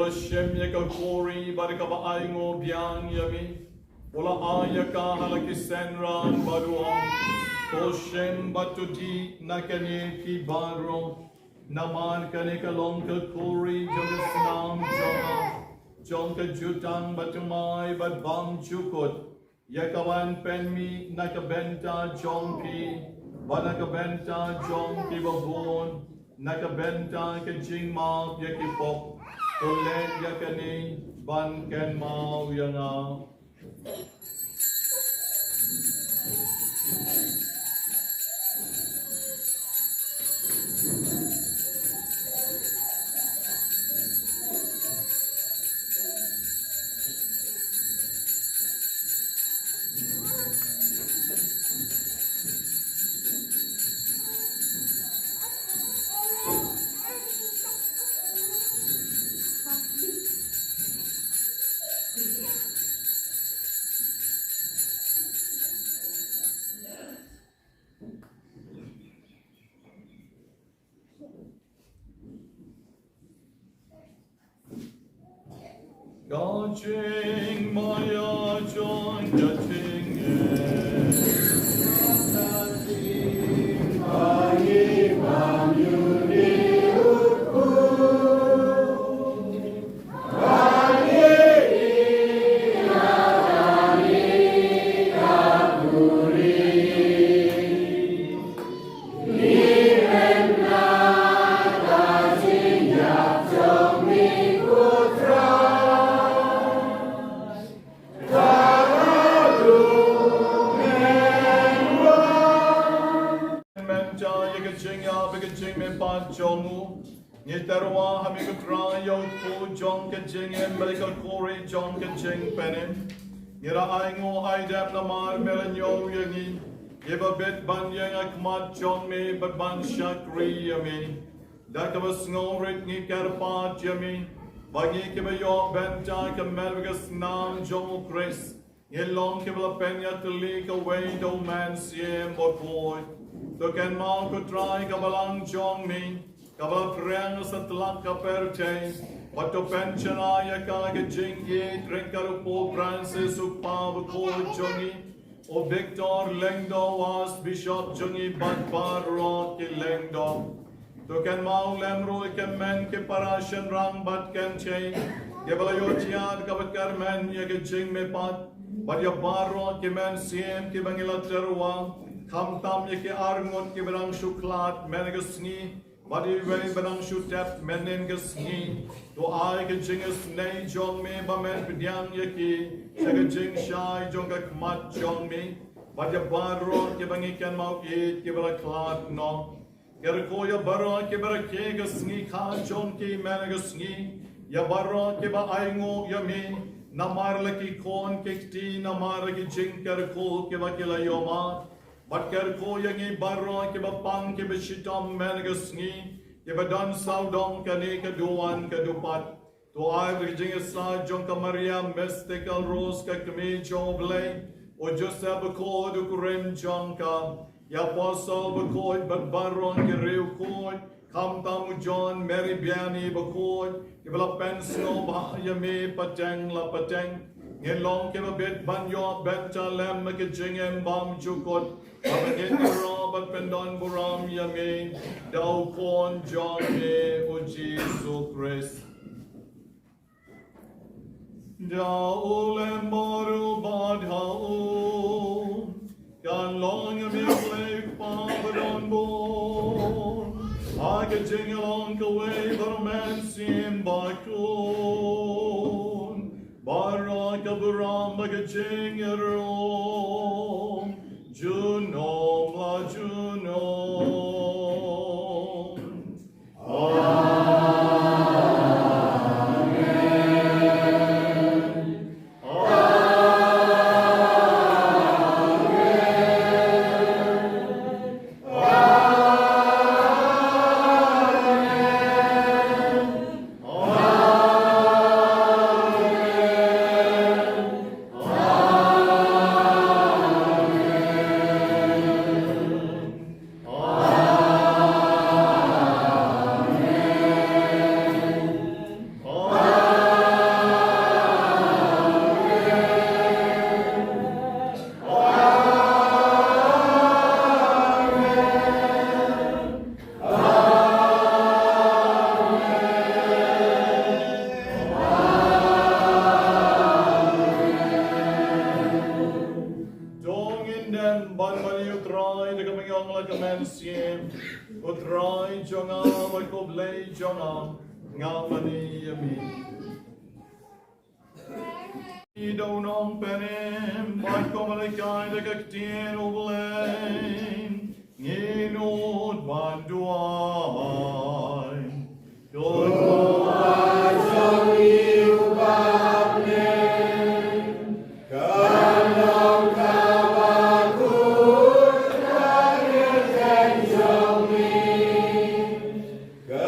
Ola shem yaka kori barika ba aingo biang yami. Ola ayaka halaki senran baruang. Toshem batuti nakane ki baro. Naman kane kalongka kori jogasnam jonga. Jonka jutang batumai bat bang chukut. Yakawan penmi nakabenta jongki. Banakabenta jongki babon. Nakabenta kajing mau yakipop. Tolet yakani ban ken mau yanga. Gajing maya jon gajing Nyetarwa hamikutra yoku John Kajing and Medical Corey John Kajing Penin. Yera Aingo Idam Lamar Melanyo Yangi. Yeba bit Banyang Akmat John me but Ban Shakri Yami. Dakavas no Ritni Kyrpang Yami. Bagi Kiba Bynta Kamelvigas Nam John Chris. Yelong Kibla Penya to leak away do man Siem Bakhuid. Token Mount could try Kabalang John me. Kabal prang sa tlak ka perte, pato pensiona ya ka jingi drinkaru po Francis upa ko jongi, o Victor Lengdo was Bishop jongi bat parot ki Lengdo. To ken mau lemro ke men ke parashan rang bat ken chain, ke balayotiad kabat karmen ya ke jing me pat, bat ya parot ke men siem ke bangila terwa, kam tam ya ke arngot ke berang shuklat menegasni. Badi way banang shutap menengas ni to I can jingus nay jong me bamen pidyang yaki saga jing shai jongak mat jong me but ya barro ke bangi kan mau ke bara klat no kerko ya barro ke bara ke gas ni khan jong ki menegas ni ya barro ke ba aingo ya me namar laki kon ke ti namar ki jing kerko ke ba ke la yoma but kerko yangi barro ke ba pang ke ba shitom menegas ni ke ba dan saudong kani keduan kedupat to I bridging aside jong ka Maria mystical rose ka kami joble o Joseph ko du kurim jong ka ya apostle bakod but baron ke riu kod kam tamu John Mary Biani bakod ke bala pensno ba yami pateng la pateng ngelong ke ba bet banyo Bynta lem ke jingem bam jukot abagin ro bat pendon buram yami dau kon John me o Jesus Christ dau lem boru bad hau kan long yami play pa badon bon I can jing along the way but man sim bakun Baraka buram bagajing rom Junom la Junom Jonga, Ngamani Yami. Don't on Penim, by Comalikai, the Gactian Oblain, in old Banduai. Good eyes on you, Babylon. Come on, Bakhuid, and tell me. Come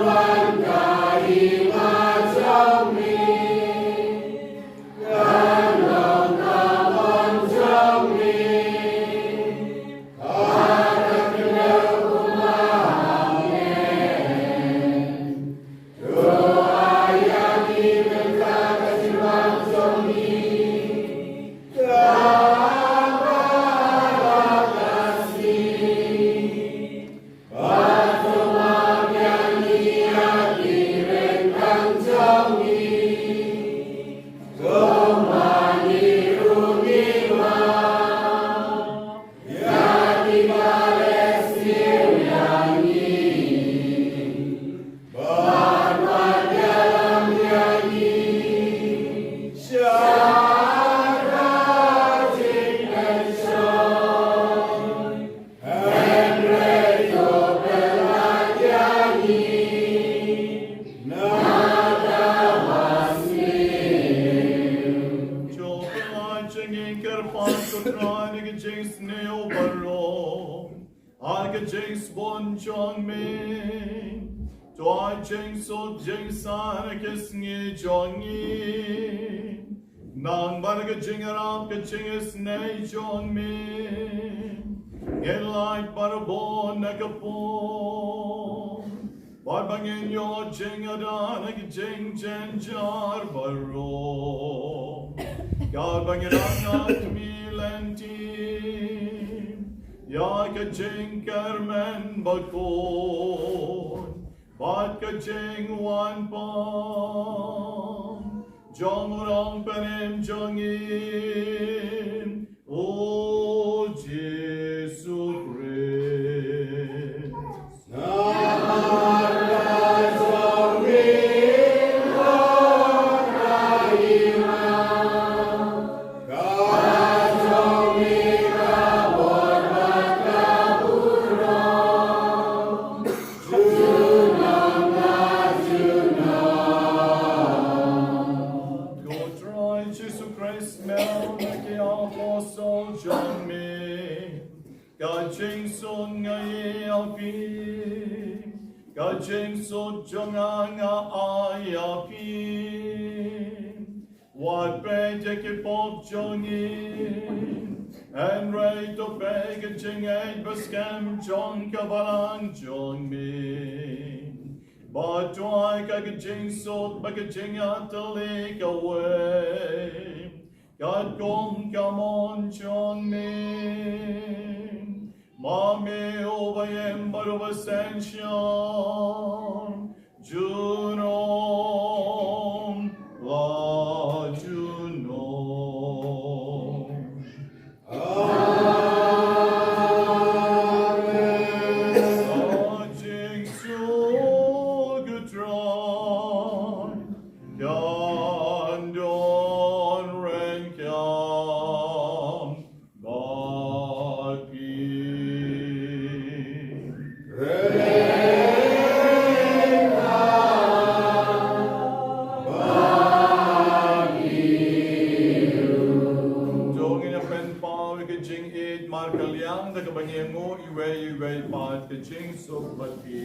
on, Kiba, tell me. Nang barga jingaram ka jingis nei jong min. Get like barabon nakapon. Barbangin yo jingadan ak jing jen jar baro. Garbangirang milentin. Ya ka jing karmen bakon. Bat ka jing wan pon. Jong rong penem jongin, O Jesus Christ. Gajing so jonganga ayapin. What beg ke pop jongin. And right to beg a jing aid bascam jong kabalang jong min. But do I gajing so bagajing at the lake away. God gong come on jong min. Mame ovayem barova ascension, Junom la Junom. Amen. Sajing sugutran, yandon renkyam, baki. Mo iwe pat ke jing so bati.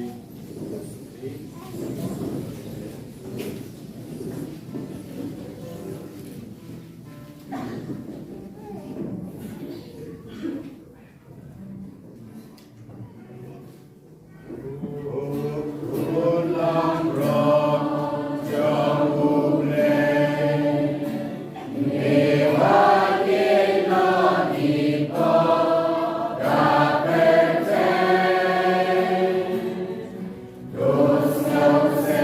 Dos não se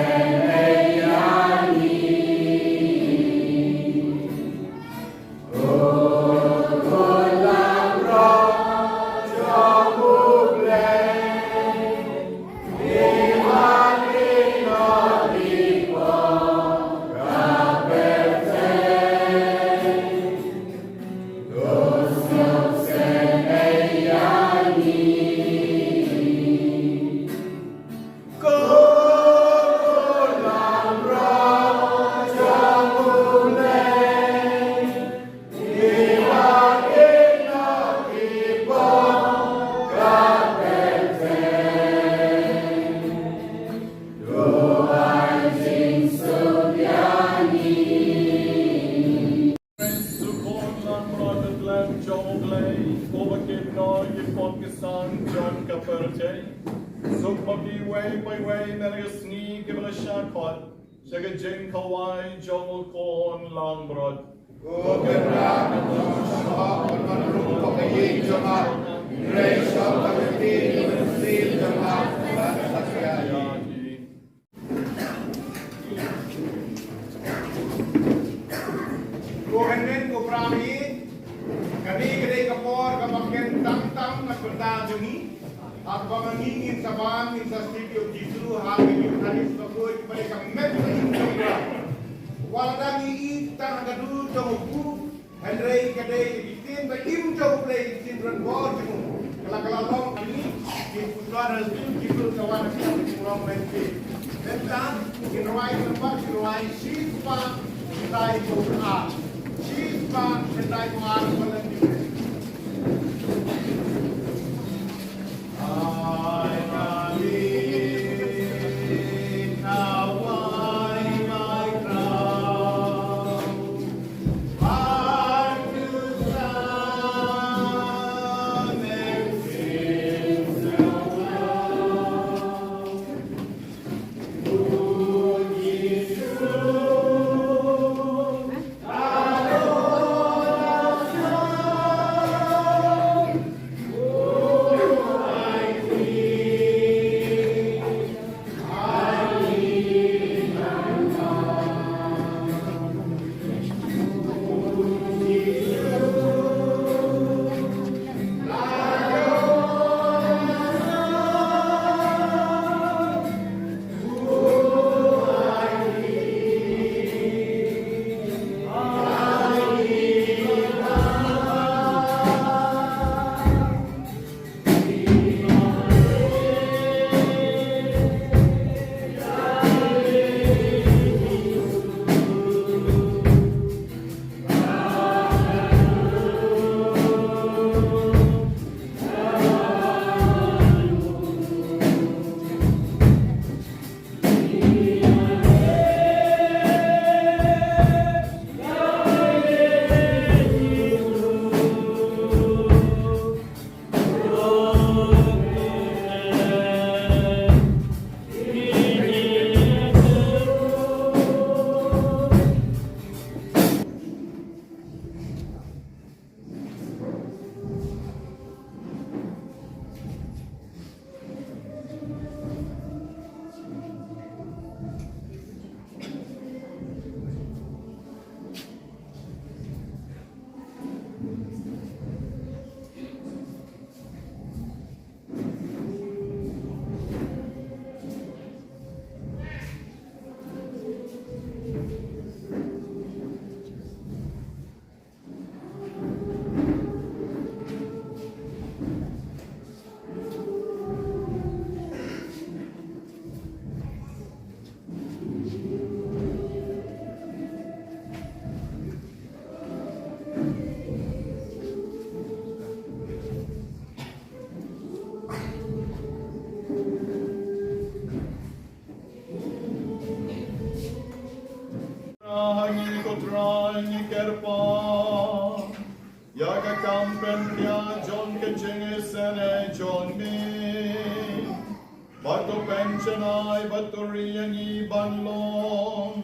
te. Sukma bi way meliga sni give a shakot. Shaga jing kawai jongle corn lang brod. Kohenet ko prami, kani kedai kapor kapaken tang nakbenda joni, at pangingin sa ban sa studio Jisu hangin yung haris bagoy kepada kamet injora. Waladang iitang gadu jogu, Henry kedai itin ba imjo play itin ran bor jemu. Kala-kala ini di putar Jisu kawan kita kurang mesti. Tentang kirawai tempat kirawai siswa kedai Quran. Shitom kedai Quran berlanjut. Kyrpang, Yaga kampen ya John kecenge sene John mi, Batu pensionai batu riangi banlong,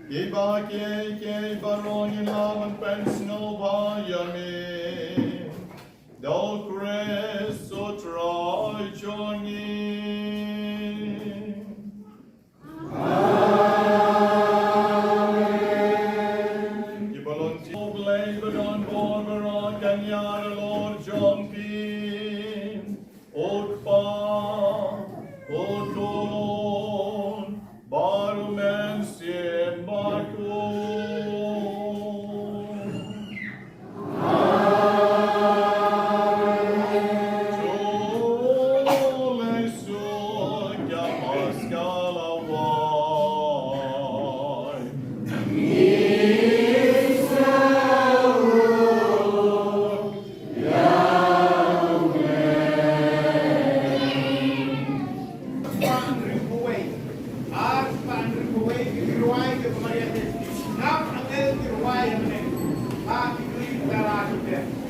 Kiba ke baroni lawan pensno bayami, Dol kres so try jongi. Lord John P. Okpa, Oton, Barumen Sien Bakhuid. Jole Sugya Maskalawai. Nam angel kiruai yang ne, ha kiri darah kita.